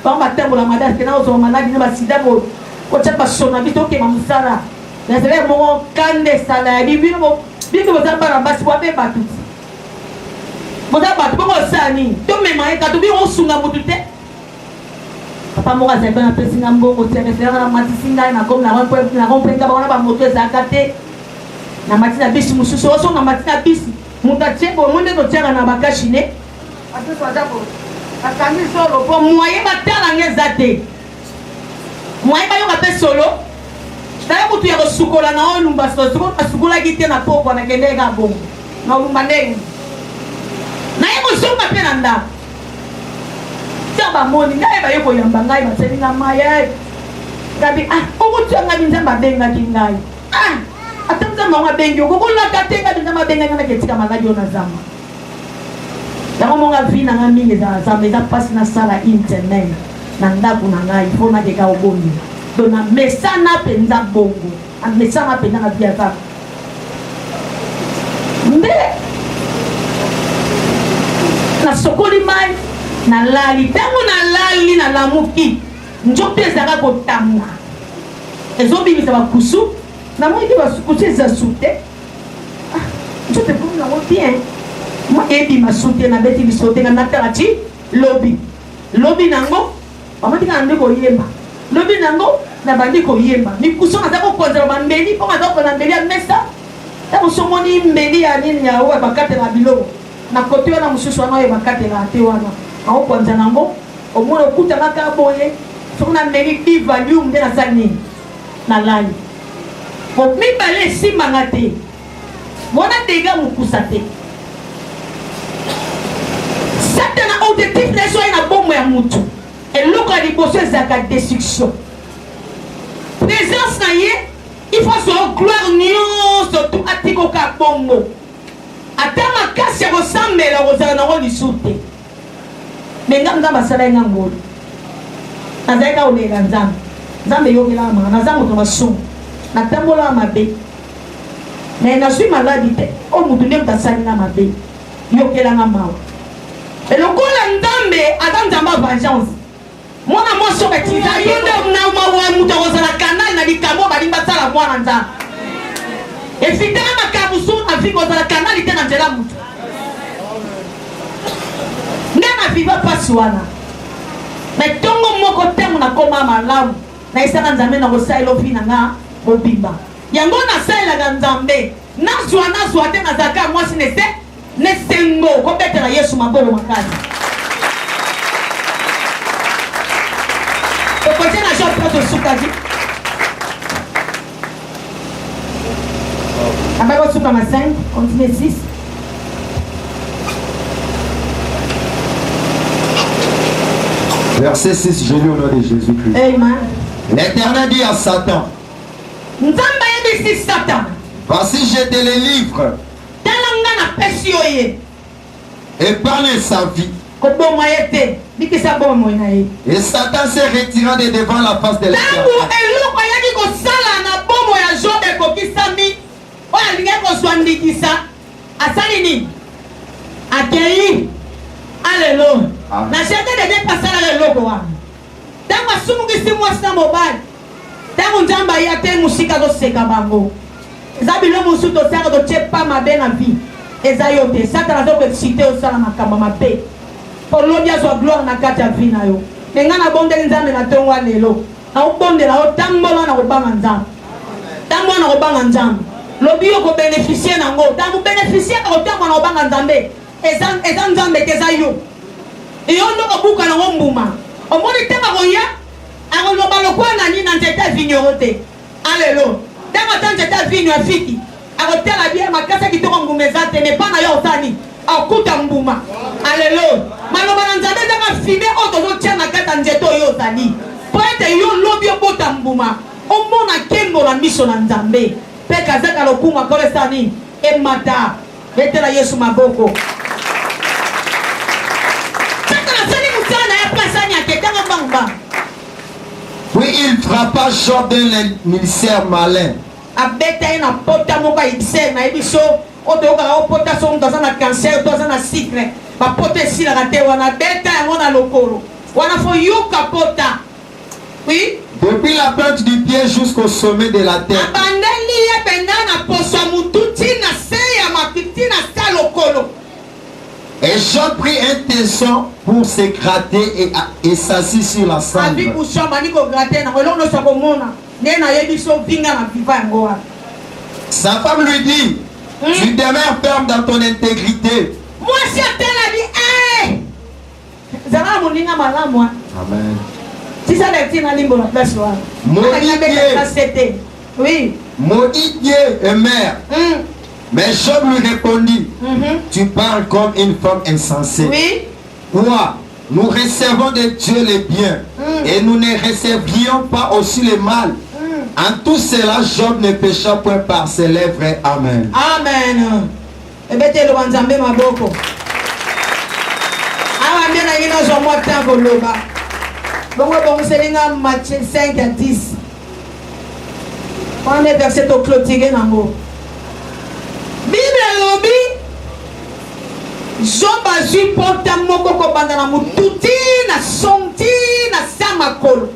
ba matembo la madar ke na ozo maladi na basida bo ko chapa sona bito ke mamusara na zele mo kande sala ya bibino mo biko bazambara basi wa beba tuti boza batu bongo sani to mema eka to bi osunga mutu te papa mo kaza bana pesinga mbongo te refera na matisinga na comme na rompenga ba ba moto ezaka te na matina bisi mususu oso na matina bisi muta chebo monde to tianga na bakashine aso adako akami solo po moye batala ngeza te moye ba yo ka pe solo tala mutu ya kosukola na olumba soso asukola kite na poko na kende ga bongo na olumba ndenge na yego zonga pe na ndako taba moni na eba yeko yamba ngai baseli na maya gabi okutu anga binzamba benga kingai atamza mwa bengi okokola katenga binzamba benga na ketika maladi ona zama yango monga vina nga mingi za zama eza pasi na sala internet na ndako na ngai fona deka obomi dona mesana penza bongo mesana penza na via za mbe na sokoli mai na lali tango na lali na lamuki njope ezaka kotanga ezobimisa bakusu na moi ke basukusu eza sute njope pomi nango bien moi ebima sute na beti bisote nga natala ti lobi nango bamatika na nde koyemba lobi nango na bandi koyemba mikusu naza kokonzela bambeli mpo naza kokona mbeli ya mesa tango somoni mbeli ya nini ya oyo bakatela biloko na kote wana mosusu wana oyo bakatela te wana aokonza nango omona okutanga ka boye soki na mbeli bivalium nde naza nini na lali mibale esimbanga te mona dega mokusa te satana objectif na eso aye na bombo ya mutu eloko ya liboso ezalaka destruction présence na ye il faut so gloire nyonso tu atikoka bongo ata makasi ya kosambela kozala nango lisu te me nga nzambe asala ye nga ngolo nazali ka kolela nzambe nzambe eyokelaka maka naza moto masumu natambolaka mabe me nazwi maladi te oyo motu nde moto asali nga mabe yokelanga mawa elokola nzambe aza nzambe ya vengeance mwana mwasi oyo batiza yo nde na mawa moto akozala kanali na likambo balingi basala mwana nzambe efitaka makambo so na vi kozala kanali te na nzela motu nde na viva mpasi wana me ntongo moko ntango nakoma malamu naisaka nzambe na kosalela ovi na nga mobimba yango nasalelaka nzambe nazwa te nazalaka mwasi nesengo kobetela yesu maboko makasi okotie na jean pitre tosukaki abaki osuka ma 5 continue 6 Verset 6, je lis au nom de Jésus-Christ. Amen. L'Éternel dit à Satan, voici je te le livre, épargne sa vie. Et Satan s'est retiré de devant la face de l'Éternel. Alléluia. Na chete de dépasser la loko wa. Tango asumukisi mwasi na mobali. Tango nzamba ya te musika do seka bango. Eza bilo musu to saka do chepa mabe na vie. Eza yo te satana zo ko exciter o sala makamba mabe. Pour l'odia so gloire na kati ya vie na yo. Menga na bonde nzambe na tongo lelo. Na ubonde la otambola na obanga nzambe. Tambo na obanga nzambe. Lobi yo ko bénéficier na ngo. Tango bénéficier ko tambo na obanga nzambe. Eza nzambe te za yo. Iyo ndo obuka na ngombuma. Omoni tema koya akoloba lokwana ni na nzete vigneron te. Alléluia. Tanga tanzete vigno afiki. Akotela bien makasa kitoko ngumeza te ne pana yo otani. Akuta mbuma. Alléluia. Maloba na nzambe ndaka filmer oto tia na kata nzeto yo zali. Po ete yo lobi obota mbuma. Omona kembo na miso na nzambe. Pe kazaka lokunga kole sani emata. Betela Yesu maboko. Oui, il frappa Job d'un ministère malin. Abeta na pota moka ibse na ibiso oto ka opota so mutaza na cancer toza na cycle ba pota sila kate wana beta yango na lokolo wana fo yoka pota. Oui, depuis la pointe du pied jusqu'au sommet de la terre. Abandeli ya benda na poso mututi na se ya mapiti na sa lokolo. Et Job prit un tesson pour se gratter et s'assit sur la cendre. Sa femme lui dit, tu demeures ferme dans ton intégrité. Amen. Maudit Dieu et mère. Mais Job lui répondit, tu parles comme une femme insensée. Oui. Quoi? Nous recevons de Dieu les biens et nous ne recevions pas aussi le mal. En tout cela, Job ne pécha point par ses lèvres. Amen. Amen. Ebete wanzambe maboko. Awa mbena yino zo mota koloba. Bongo bongo selinga Matthieu 5 à 10. On est verset au clôturé nango. Bible lobi Job azui pota moko ko banda na mututi na sonti na samakolo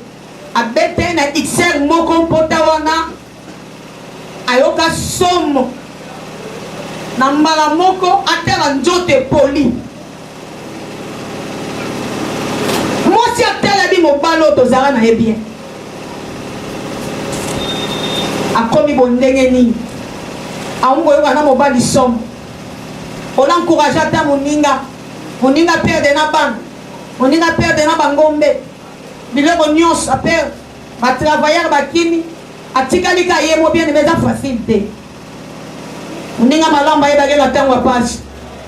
abete na xr moko pota wana ayoka somo na mbala moko atela njote poli mosi atela bi mobalo tozala na ye bien akomi bondenge nini aungo yoka na mobali somo on encourage ata moninga perde na ban moninga perde na bangombe biloko nyonso apere batravailleur bakini atikali ka ye mo bien meza facile moninga malamba ye bagela ntango ya pasi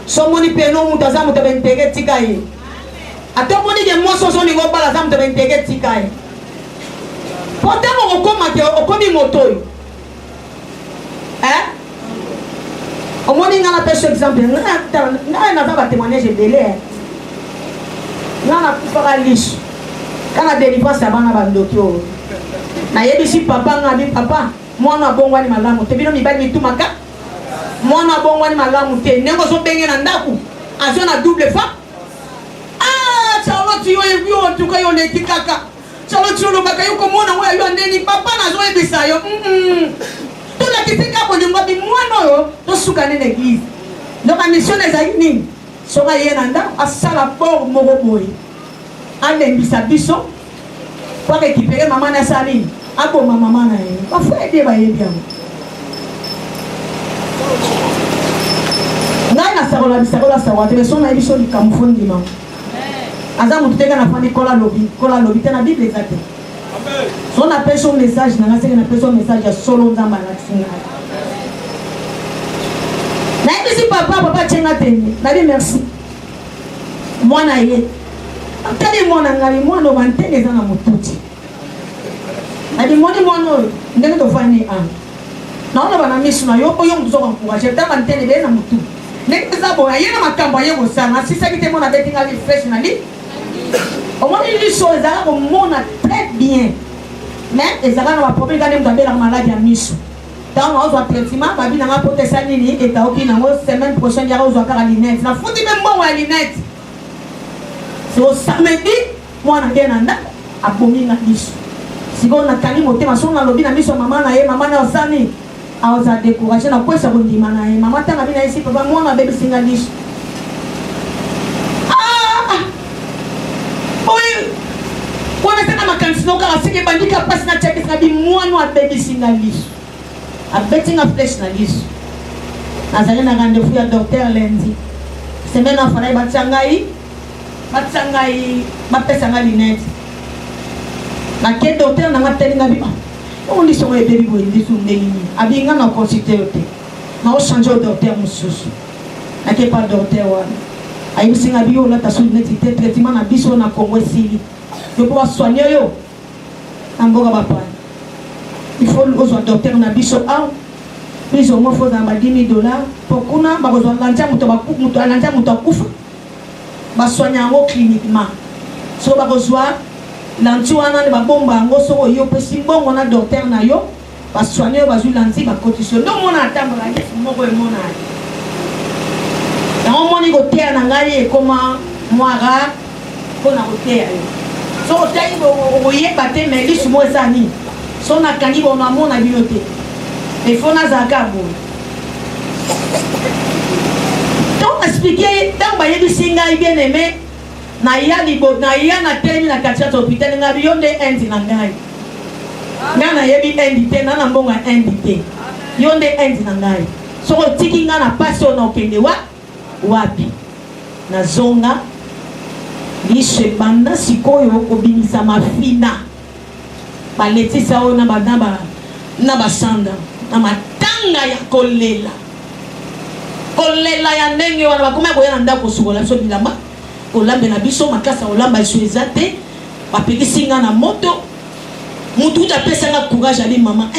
so moni peno mutu aza moto bentege tika ye ata moni ke moso so ningo bala aza moto bentege tika ye po ntango okomake okomi moto oyo au moins il y a un exemple il y a un témoignage belé il y a un paralysie quand la délivrance a bana bandokyo na yebi papa ngabi papa mwana bongwani malamu te bino mibali mitumaka mwana bongwani malamu te nengo so benge na ndaku azo na double fa chalo tiyo yo tuka yo leki kaka chalo tiyo lo baka yo ko mona wa yo ndeni papa na zo ebisa yo la kitika bolingo bi mwana yo to suka ne l'église donc la mission des aïnis sera yenanda asala bord moko boy alembisa biso pour récupérer maman na sali ako maman na ye ba faut aider ba yebi am ngai na sarola bisarola sawate mais son na biso li kamfundi mam aza mutu teka na fandi kola lobi te na bible exacte. Son appelle son message, n'a pas son message à solo dans ma laxina. N'a dit papa tiens à tenir. N'a dit merci. Moi n'a yé. Attendez moi n'a eu moi no vante les gens à mon tout. N'a dit moi no n'est pas fini un. Non on va mis sur yo yo nous encourager. T'as vante les gens à mon tout. N'est pas ça bon. Yé na makamba yé go sana. Si ça qui te mon avec tinga li fresh na li. Au moins il dit choses là au monde très bien. Mais les gens n'ont pas problème quand ils ont la maladie à miso. Tant on a traitement, babi n'a pas porté ça ni et t'as aucune semaine prochaine il y a aux encore à l'inette. La foutu même moi à l'inette. C'est au samedi moi na bien anda à bomi na miso. Si on a tani moté ma son na lobi na miso maman na osani a osa décourager na quoi ça vous dit mana maman tanga bina ici papa moi na bébé singalis. Wana tena makansino kala sike bandika pasi na chaki sabi mwana baby singalis a betting of flesh na liso nazali na rendez-vous ya docteur lundi semaine na fana batsangai bapesanga linette na ke docteur na mateli na biba on dit so baby boy ndi sundeni abinga na consulter yote na o changer docteur mususu na ke pas docteur wana ayi singa bio la ta sunu neti traitement na biso na Congo sili yo pour soigner yo amboka ba pa il faut aux docteur na biso plus au moins faut dans $10,000 pour kuna ba ko lanja muto ba ku muto lanja muto kufa ba soigner en cliniquement so ba ko soir lanti wana ne ba bomba ngo so yo pesi bongo na docteur na yo ba soigner ba zu lanti ba cotisation no mona atambola yesu moko e mona na moni ko terre na ngai e comment moara ko na ko terre so tayi bo ye baté mais li sumo sani so na kangi bo na mona bioté il faut na zakabo donc expliquer dans ba yebi singa bien aimé na ya libo na ya na temi na katia hôpital na bionde endi na ngai na yebi endi te na mbonga endi te yonde endi na ngai so ko tiki nga na paso na okende wapi na zonga lishe banda sikoyo obimisa mafina baletisa o na badaba na basanda na matanga ya kolela ya ndenge wana bakoma koya na ndako sukola so bilamba olambe na biso makasa olamba isueza te bapekisinga na moto mutu ta pesanga courage ali mama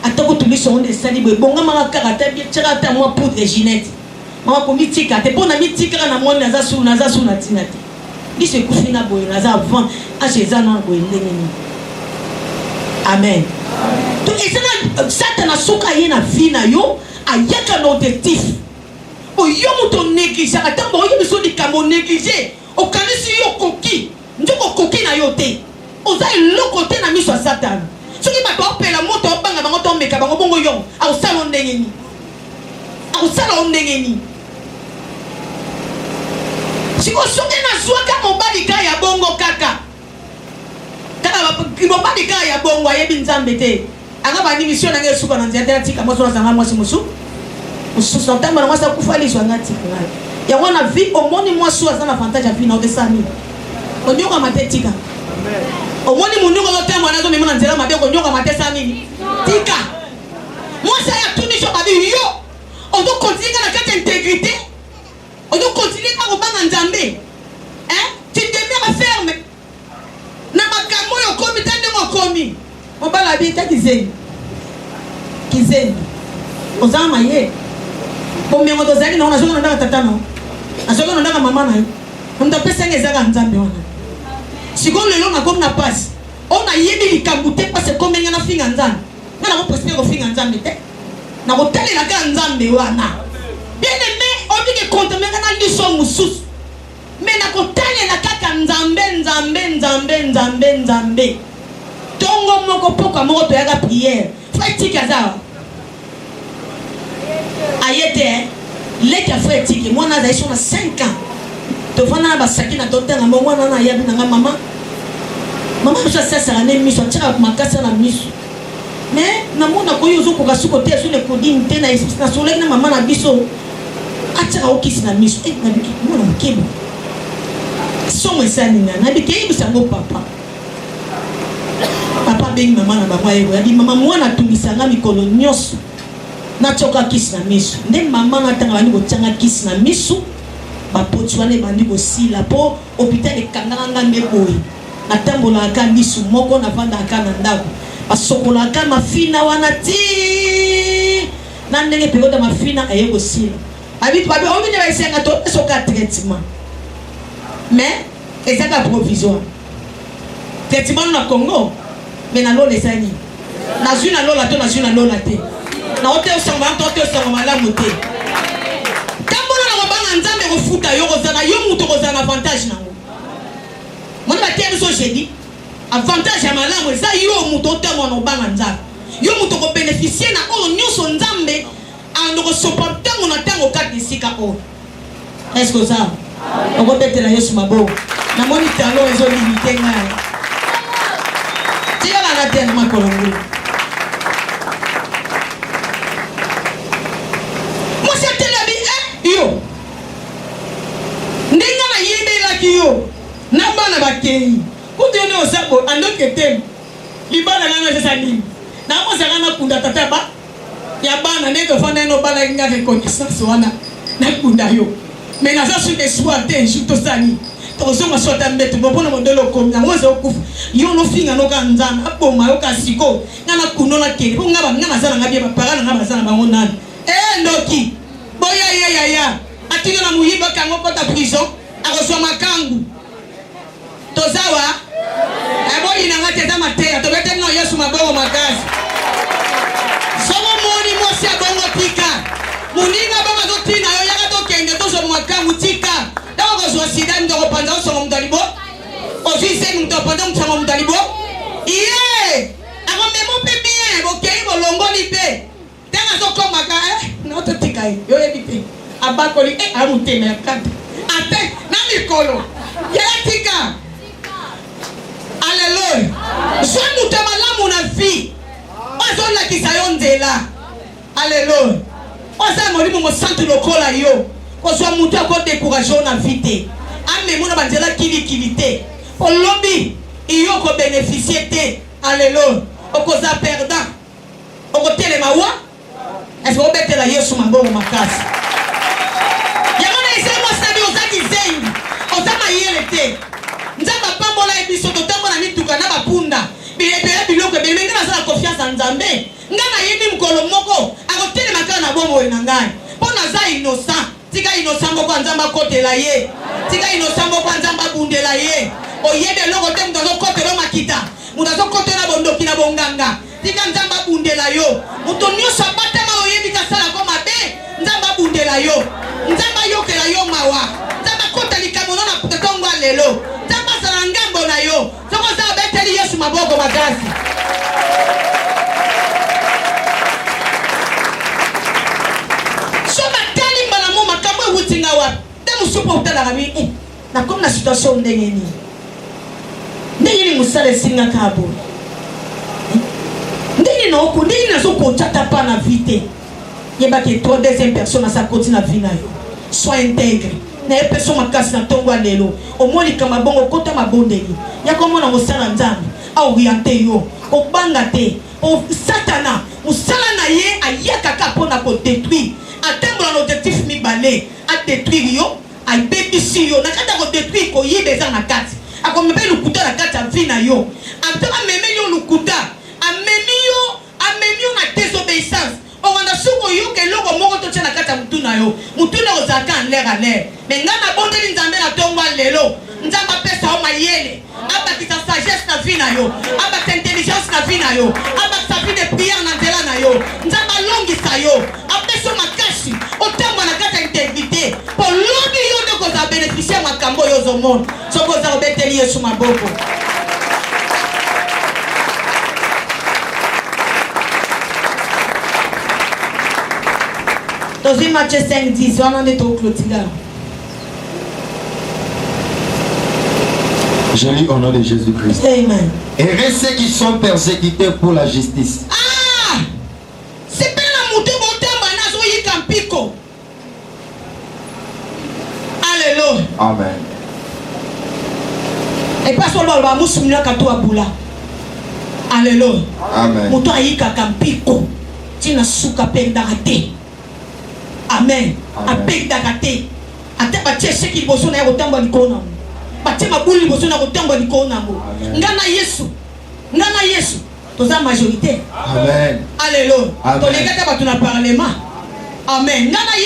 atako tuliso onde sali bonga mama karata bi tsaka moi poudre Ginette mama ko mitika te pona mitika na moni naza su na tinati biso ekufinga boye naza avant acheza na boye ndenge ni amen to esana satana soka yena fina yo ayaka na objectif oyo muto négligé atambo oyo biso likambo négligé okanisi yo koki ndiko koki na yo te oza eloko te na miso ya satana soki bato opela moto obanga bango to meka bango bongo yo akosala ndenge ni siko soki nazwaka mobali ka ya bongo kaka mobali ka ya bongo ayebi nzambe te anga bani mission na ngai suka na nzete atika moso na zanga mwasi musu mususu ntango na mwasi akufa liso anga tika ya wana vie omoni mwasi aza na avantage ya vie na odesani onyoka matetika omoni munduko zote mwana zo mimuna nzela mabe konyoka matesa nini tika mwasi ya tunisho babi yo odo continuer na kati intégrité odo continuer na kobanga nzambe tu demeures ferme na makambo yo komi tande mokomi mobala bi ta kizeni ozama ye bomengo tozali na nazoka ndaka tata no nazoka ndaka mama na yo ndo pesa ngezaka nzambe wana siko lelo na komi na pasi ona yebi likambu te pase komenga na finga nzambe na ko presque ko finga nzambe te na ko talela ka nzambe wana bien aimé obike kontemenga na liso mususu mais na ko talela kaka nzambe tongo moko poka moko to yaga prière pratique azawa ayete leki a frère tiki mwana za iso na 5 ans to fana ba sakina to tanga mwana na yabi na mama je sais ça ne miso tira makasa na miso mais na mona ko yozo ko kasuko te sur le coding te na soleil na mama na biso atira okisi na miso na biki mona mkebo somo sani na biki bisango papa bengi mama na bango ayekoya di mama mwana tungisanga mikolo nyonso natyoka kisi na miso nde mama natanga bandi kotyanga kisi na miso bapoti wana ebandi kosila mpo hôpital ekangaka ngambe boye natambolaka miso moko navandaka na ndako basokolaka mafina wana ti na ndenge periode mafina aye kosila abitu babi omine baesenga to esoka traitement mais ezaka provisoire traitement na Congo mais na lola esani nazwi na lola to nazwi na lola te na ote osanga to ote osanga malamu te tambona na kobanga nzambe kofuta yo kozana yo muto kozana avantage nango mona batia biso jeudi avantage ya malamu eza yo muto otemwa na obanga nzambe yo muto kobénéficier na oyo nyonso nzambe ando kosopa ntango na ntango kati esika oyo est-ce que ça okobetela yesu maboko namoni talo ezolimite ngai tia la tene makolongo mosi atelabi yo ndenga na yebelaki yo na bana bakei kutu ne osabo andoke tem libana ngana sasa nini na mosaka na kunda tata ba ya bana ne to fana no bana ngaka connaissance wana na kunda yo Mais nous avons su que soit un jour tout ça. Tozo masota mbeto bopona modelo komnya ngoza okufa yo no finga no kanzana aboma yo kasiko ngana kuno na kele bo ngaba ngana zana ngabye bapara ngaba zana bango nani ndoki boya ya atinga na muyiba kango kota prison akoswa makangu tozawa boyi na ngate za mateya to bete no Yesu mabongo makazi somo moni mosi abongo tika muninga baba zo tina yo yaka to kende to so makangu tika dawo ko so sida ndo panza so mo mdalibo o fise ndo panza mtamo mdalibo iye ako memo pe bien bo kei bo longoli pe tanga so koma ka no to tika yo yebi abakoli amuteme akata ate na mikolo ya tika alléluia so mutema lamu na fi ozo la kisayo ndela alléluia oza molimo mo santu lokola yo kozwa mutu ako décourager na vite amemo na banzela kilikilité olobi iyo ko bénéficier te alléluia okoza perdant okotelema wa est-ce que obetela Yesu mabongo makasi yamona isemo sabi ozaki zengi ozama yele te nzamba pambola ebiso totambola mituka na bapunda bilebele biloko ebele nga nazala confiance na Nzambe nga nayebi mkolo moko akotelema kaka na bomo na ngai mpo naza innocent tika innocent moko Nzamba kotela ye tika innocent moko Nzamba bundela ye oyebe eloko te mutu azokotela makita mutu azokotela bondoki na bonganga tika Nzamba bundela yo mutu nyonso abatama oyebi kasala ko mabe Nzamba bundela yo Nzamba yokela yo mawa Nzamba kota likambo na petongo lelo Nzamba sala ngambo na yo soko za beteli Yesu maboko makasi wutinga wa te musupo utala gabi na comme na situation ndengeni ndengeni musale singa kabo ndengeni no ko ndengeni na so ko chata pa na vite yeba ke trois deuxième personne sa continue na vie na yo sois intègre na e personne makasi na tongo lelo o moli kama bongo kota mabondeli ya komo na musala Nzambe a orienter yo o banga te o satana musala na ye ayaka ka pona ko détruire atteindre l'objectif mibale à détruire yo a bébisi yo na kata ko détruire ko yebe za na kati akomebe lukuta na kati ya vie na yo ataka meme yo lukuta amemi yo na désobéissance o wanda suko yo ke loko moko to tshana kati ya mutu na yo mutu na ozaka en l'air à l'air mais nga na bondeli Nzambe na tongo lelo Nzamba pesa o mayele abakisa sagesse na vie na yo abakisa intelligence na vie na yo abakisa vie de prière na nzela na yo Nzamba longisa yo apeso makasi otambo na kata intégrité po lobi yo ndeko za bénéficier makambo yo zomona soko za obeteli Yesu maboko Dans Matthieu 5:10 on en est au clôture. Je lis au nom de Jésus-Christ. Amen. Et ceux qui sont persécutés pour la justice. Ah! C'est pas la montée botamba nazo yikampiko. Alléluia. Amen. Et pas seulement le musumina katoa bula. Alléluia. Amen. Moto ayika kampiko. Tina suka pendarte. Amen. Apendarte. Ate batie seki boso na yotamba likona. Batie mabuli boso na yotamba likona ngo. Ngana Yesu. Toza majorité. Amen. Alléluia. Amen. Tolekata batu na parlement. Amen. Ngana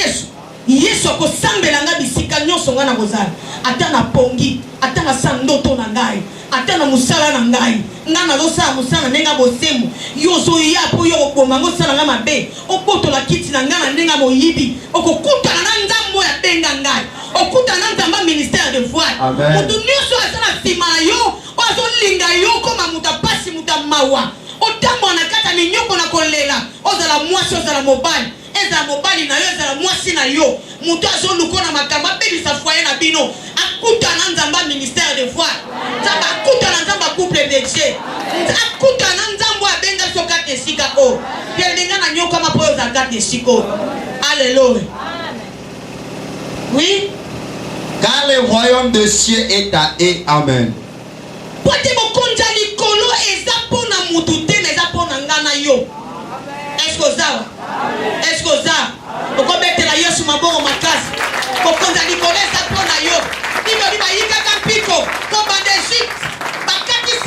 Yesu ko sambela nga bisika nyonso ngana kozala. Ata na pongi, ata na sandoto na ngai, ata na musala na ngai. Ngana losa musala nenga bosemu. Yo zo ya po yo okoma ngo sala nga mabe. Opoto la kiti na ngana nenga moyibi. Okukuta na Nzambo ya benga ngai. Okuta na Nzamba ministère de voile. Mutu nyonso asala sima yo, ozo linga yo koma mutapasi mutamawa. Otambo na kata minyoko na kolela. Ozala mwasi ozala mobali. Eza mobali na yo ezala mwasi na yo mutu azoluko na makamba belisa foyer na bino akuta na Nzamba ministère de voile Nzamba akuta na Nzamba couple de Dieu akuta na Nzambo abenga soka tesika o kelinga na nyoka mapo za gade tesiko alléluia oui car le royaume des cieux est à eux. Amen. pote bokonja likolo eza pona mutu te eza pona ngana yo. Est-ce que ça? Est-ce que ça? Pourquoi mettre la Yesu maboko makasi? bokonza likolo eza mpo na yo bibeli bayikaka mpiko po banda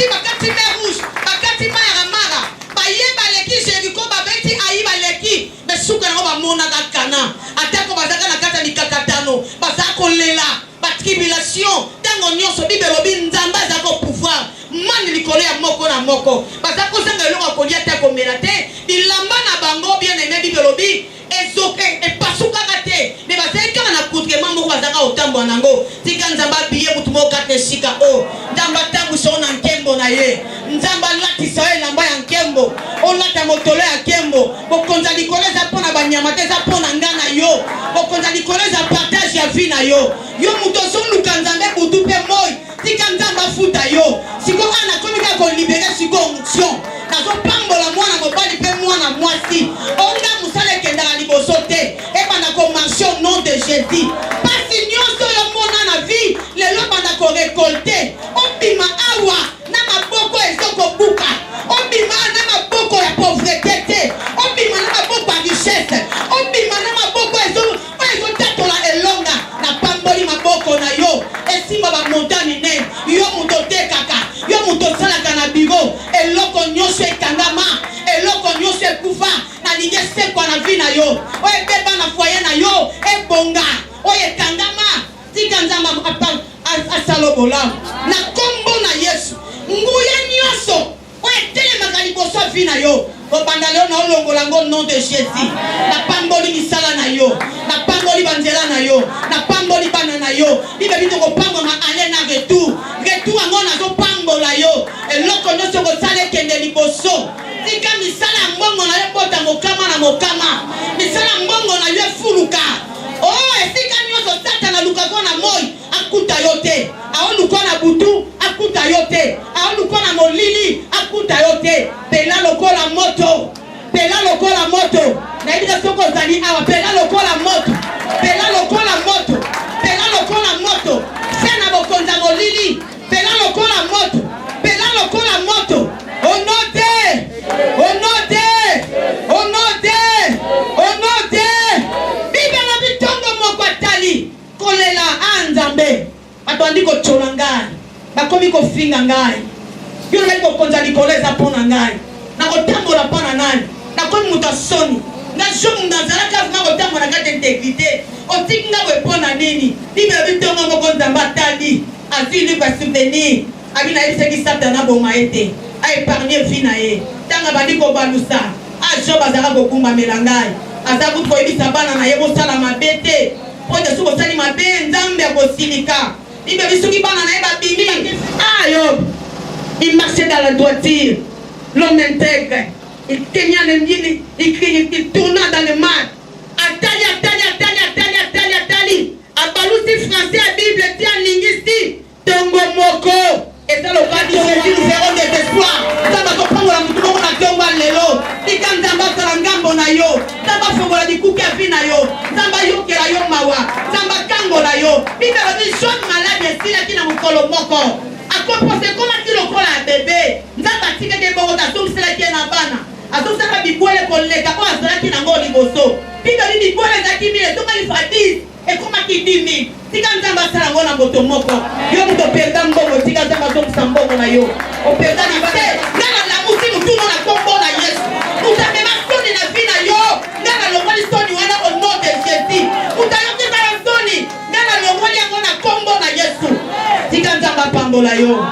Egypte bakati mer rouge bakati mai ya mara baye baleki Jeriko babeti ayi baleki besuka nango bamonaka Kana atako bazaka na kati ya mikakatano bazaka kolela batribulation ntango nyonso bibelo binzamba aza ko pouvoir mani likolo ya moko na moko bazaka kozanga eloko ya kolia te komela te bilamba na bango bien aime bibelo bi ezoke epasukaka te me bazali kaka na poutrement moko bazaka kotambola nango tika nzambe abiye mutu moko kati esika o nzambe atambwisa o na nkembo na ye nzambe alatisa yo elamba ya nkembo olata motolo ya nkembo bokonza likolo eza mpo na banyama te eza mpo na nga na yo bokonza likolo eza partage ya vi na yo yo mutu ozoluka nzambe butu mpe moi tika nzambe afuta yo siko ana komi kaka kolibere siko onction nazopambola mwana mobali mpe mwana mwasi onga mosala ekendaka liboso te ebanda komarche au nom de Jésus pasi nyonso yo mona na vie lelo banda korekolte obima awa na maboko ezokobuka obima na maboko ya pauvreté te obima na maboko ya richesse obima na maboko ezotatola elonga na pamboli maboko na yo esimba bamontani ne yo moto otekaka yo moto osalaka na biro eloko nyonso ekangama eloko nyonso ekufa na lingi esekwa na vi na yo oyo ebeba na foye na yo ebonga oyo ekangama tika nzambe asala bolamu na kombo na Yesu nguya nyonso oyo etelemaka liboso ya vi na yo obanda leo na olongola ngo nom de Jésus napamboli misala na yo napamboli banzela na yo napamboli bana na yo bibeli tokopambola ale na retour yango nazopambola yo eloko nyonso kosala ekende liboso tika misala ya mbongo na yo bota mokama na mokama misala ya mbongo na yo efuluka esika nyonso Satana alukako na moi akuta yo te aoluka na butu akuta yo te aoluka na molili akuta yo te pela lokola moto nayebi soko ozali awa pela lokola moto fena bokonza molili pela lokola moto onote bibela bitongo moko atali kolela anzambe bato andi kochola ngai bakomi kofinga ngai yo ngai kokonza likolo eza mpo na ngai nakotambola mpo na nani nakomi moto asoni nga jomu nazalaka vima kotambola kati integrité otiki nga boye mpo na nini bibela bitongo moko nzambe atali azili basouvenir abi nayebisaki Satana boma ye te aépargne vi na ye ntango bandi kobalusa ajob azalaka kokumbamela ngai aza kutu koyebisa bana na ye kosala mabe te po ete soki osali mabe nzambe akosilika bibeli soki bana na ye babimi Yob il marchait dans la droiture l'homme intègre il teignait le mille il tourna dans le mal atali abalusi français ya bible ti alingisti tongo moko eza lokadi Jésus nous verrons des espoirs nzambe akopangola mutu moko na tongo lelo tika nzambe asala ngambo na yo nzambe afongola bikuke ya vi na yo nzambe ayokela yo mawa nzambe akangola yo bibelo bi jeune malade esilaki na mokolo moko akopose ekomaki lokola ya bebe nzambe atikaki bongo azongiselaki ye na bana azongiselaka bibwele koleka oyo azalaki nango liboso bibeli bibwele ezalaki mile ezongaki fa 10 ekomaki 10 000 tika nzambe asala yango na moto moko yo moto operda mbongo tika nzambe azongisa mbongo na yo operda libe nga na lamusi mutuno na kombo na Yesu mutu amema soni na vi na yo nga na longoli soni wana au nom de Jésus mutu ayokisa yo soni nga na longoli yango na kombo na Yesu tika nzambe apambola yo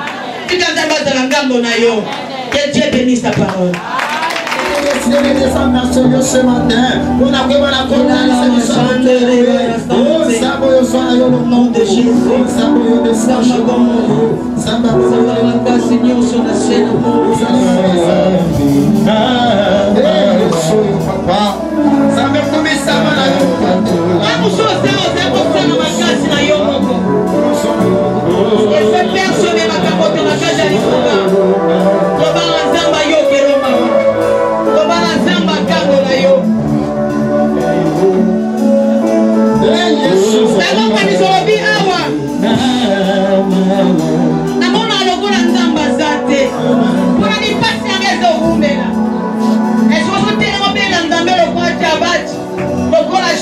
tika nzambe azala ngambo na yo que Dieu bénisse ta parole. Ce matin, on a vraiment la au nom de Jésus.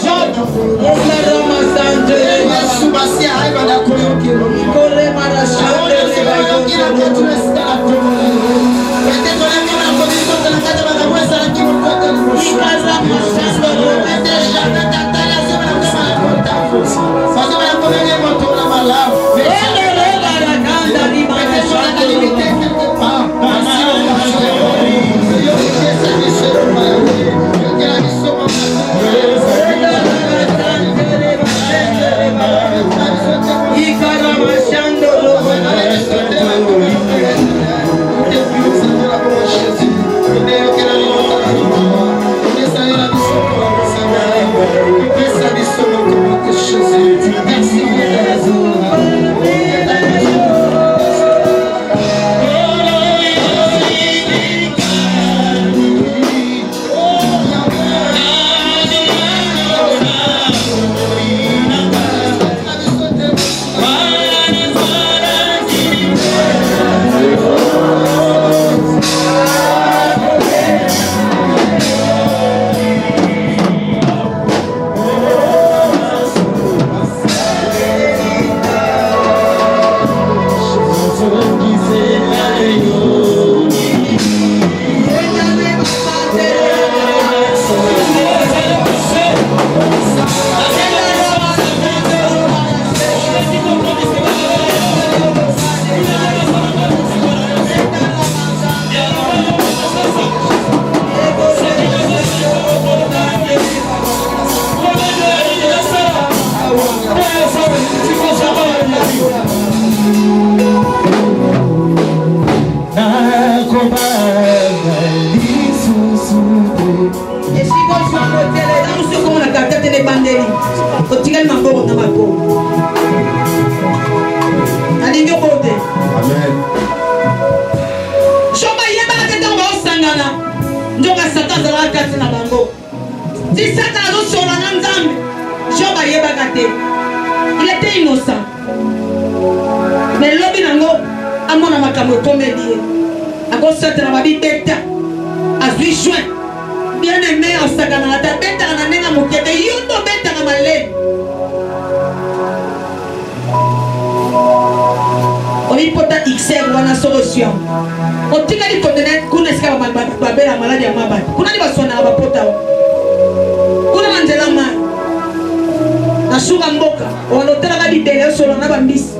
Job, Il était innocent. Mais l'homme nango amona makambo comédie. A cause de la babi beta. A 8 juin. Bien aimé en sagana la beta na nenga mokebe yondo beta na malé. On pota XR wana solution. On tika di kondenet kuna ska babela maladi ya mabati. Kuna ni basona ba pota. Kuna manzela ma. Na suga mboka wanotela ba bidele solo na ba mbisi.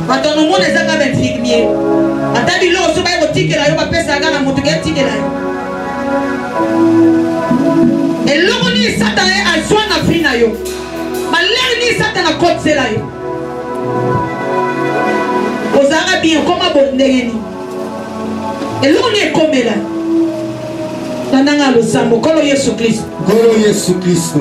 Batono mona ezaka ba infirmier. Ata bilo so ba ko tikela yo ba pesa ga na mutu ke tikela yo. Eloko ni sata e azwa na fina yo. Malere ni sata na kotsela yo. Ozara bien koma bondengeni. Eloko ni ekomela. Tandanga losambo kolo Yesu Kristo. Kolo Yesu Kristo.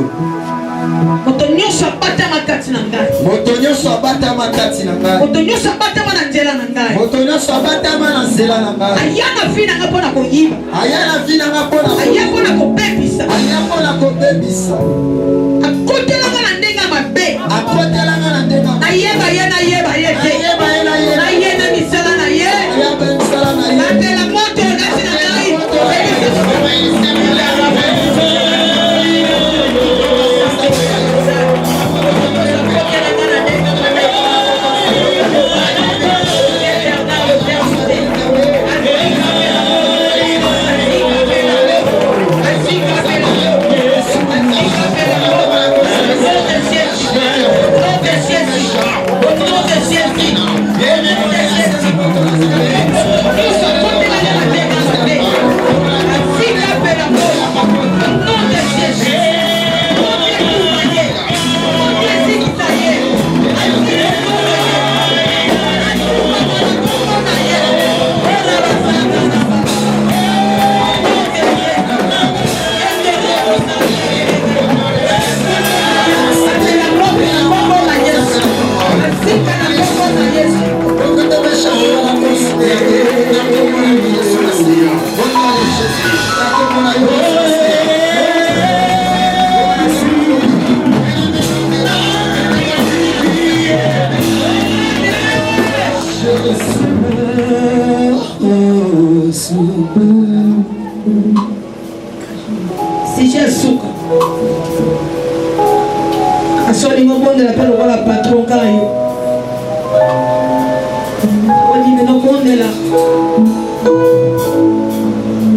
Motonyo sabata makati na ngai. Motonyo sabata makati na ngai. Motonyo sabata mana nzela na ngai. Motonyo sabata mana nzela na ngai. Ayana fina nga pona koyiba. Ayana fina nga pona. Ayana pona kopepisa. Ayana pona kopepisa. Akotela nga na ndenga mabe. Akotela nga na ndenga. Ayeba yena yeba yete. Ayeba yena yeba. Ayena misala na ye. Ayeba misala na ye. Atela moto ngati na ngai.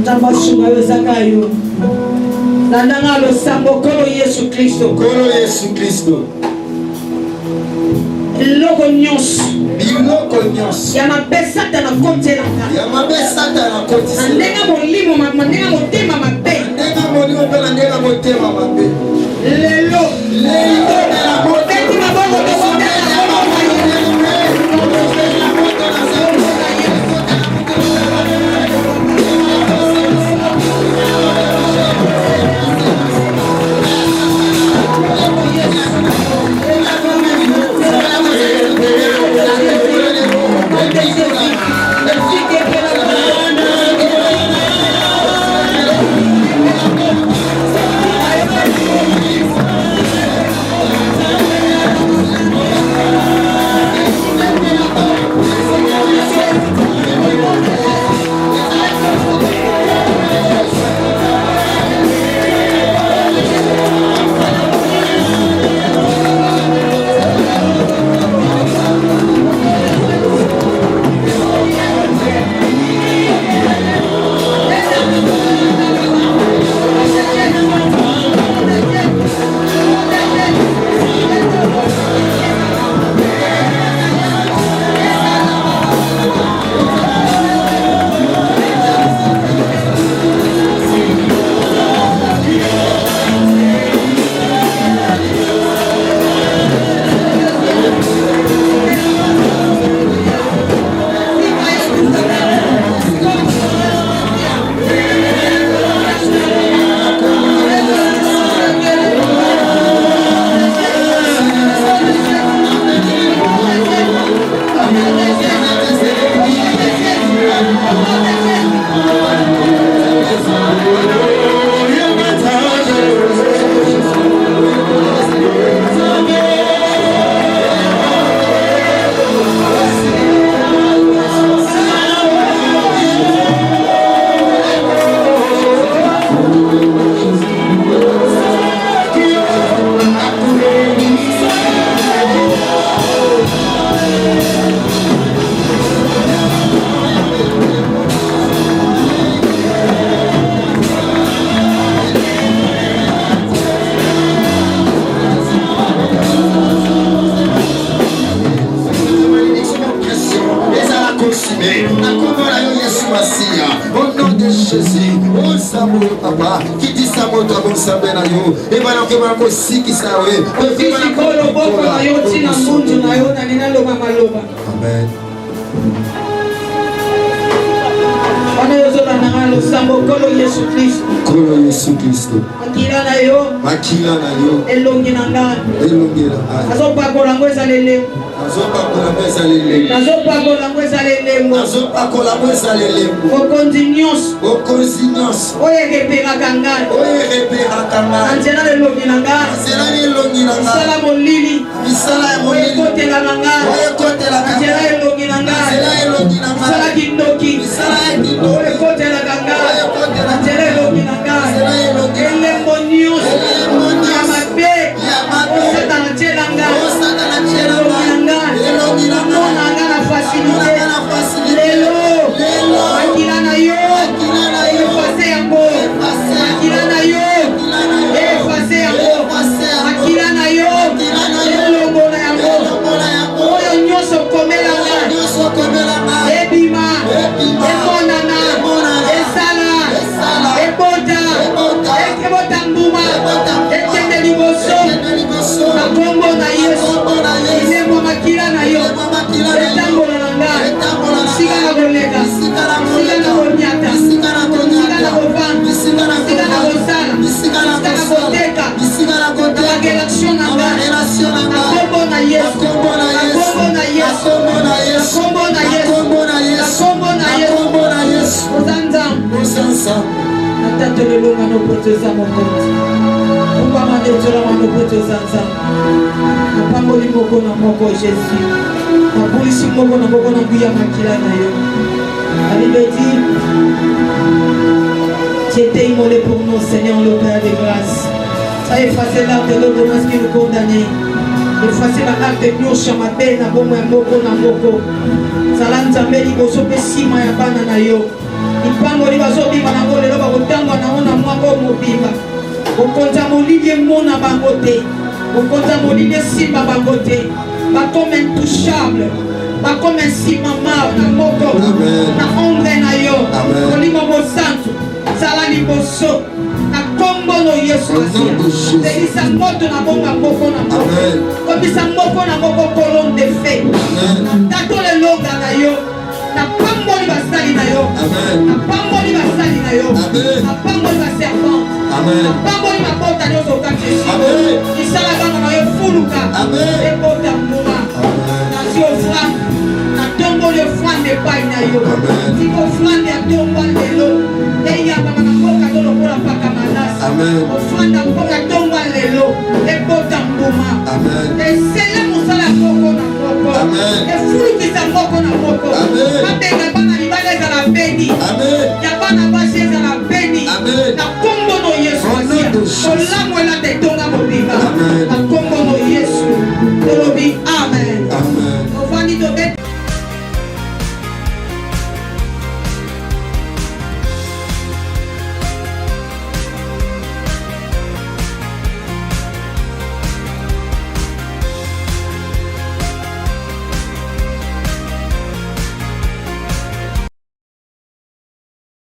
Tabasunga yozakayo. Nandanga lo sambo kolo Yesu Kristo. Kolo Yesu Kristo. Loko nyonso. Biloko nyonso. Ya mapesata na kotelanga. Ya mapesata na kotelanga. Ndenga molimo mandenga motema mabe. Ndenga molimo pe ndenga motema mabe. Lelo. Lelo na motema mabongo to kotela mabongo. Amen. Kolo Yesu Kristo. Kolo Yesu Kristo. Makila na yo. Makila na yo. Elongi na nga. Elongi na nga. Azopakola ngweza lele. Azopakola ngweza lele. Azopakola ngweza lele. Azopakola ngweza lele. Okonzi nyonso. Okonzi nyonso. Oye repera kanga. Oye repera kanga. Anzela elongi na nga. Anzela elongi na nga. Misala molili. Misala molili. Oye kotela nga. Oye kotela nga. Anzela elongi na nga. Anzela elongi na nga. Misala kindoki. Misala kindoki. Oye kotela nga. Oye kotela nga. Anzela elongi na nga. Anzela elongi na nga. Elembo nyonso. Ya mabe. Ya mabe. Osata na tela nga. Osata na tela nga. Elongi na nga. Mona nga na facilité. Lelo. Lelo. Makila na yo. Makila na yo. Efase yango. Makila na yo. Efase yango. Makila na yo. Elongo na yango. Oyo nyonso komela nga. Ebima. Emonana. Esala. Ebota. Ekebota mbuma. Ekende liboso. Na kombo na Yesu. Ilembo makila na yo. Etambola na nga. Sika na koleka. Sika na konyata. Sika na kovanda. Sika na kosala. Sika na koteka. Na relation na nga. Na kombo na Yesu. Na kombo na Yesu. Na kombo na Yesu. Na kombo na Yesu. Ozanza. Natata lelonga no poteza mokonzi. Kumbama netola mano poteza nzambe. Napamboli moko na moko Jésus. Napulisi moko na moko na nguya makila na yo. La Bible dit, tu étais immolé pour nous, Seigneur le Père de grâce. Ça a effacé l'art de l'ordonnance qui nous condamnait. efase baacte nyonso ya mabe na bomo ya moko na moko. Zala nzambe liboso mpe nsima ya bana na yo. Lipamboli bazobima nango lelo bakotangwa nango na mwako mobimba. Okonza molili emona bango te. Okonza molili esimba bango te. Bakome intouchable. Bakome nsima mar na moko. Na ombre na yo. Kolimo mosantu. Zala liboso. Na kombo no Yesu Masiya. Delisa moto na bonga moko na moko. Komisa moko na moko kolon de fe. Tato le longa na yo. Na pamboli basali na yo. Na pamboli basali na yo. Na pamboli baserpente. Na pamboli mapota nyonso kati esiko. Isala bana na yo fuluka. Ebota mbuma. Na si ofrande. Na tomboli ofrande epai na yo. Tiko ofrande ya tomba lelo. Eyamba na mboka to lokola paka malasi. Ofrande mboka tomba lelo. Ebota mbuma.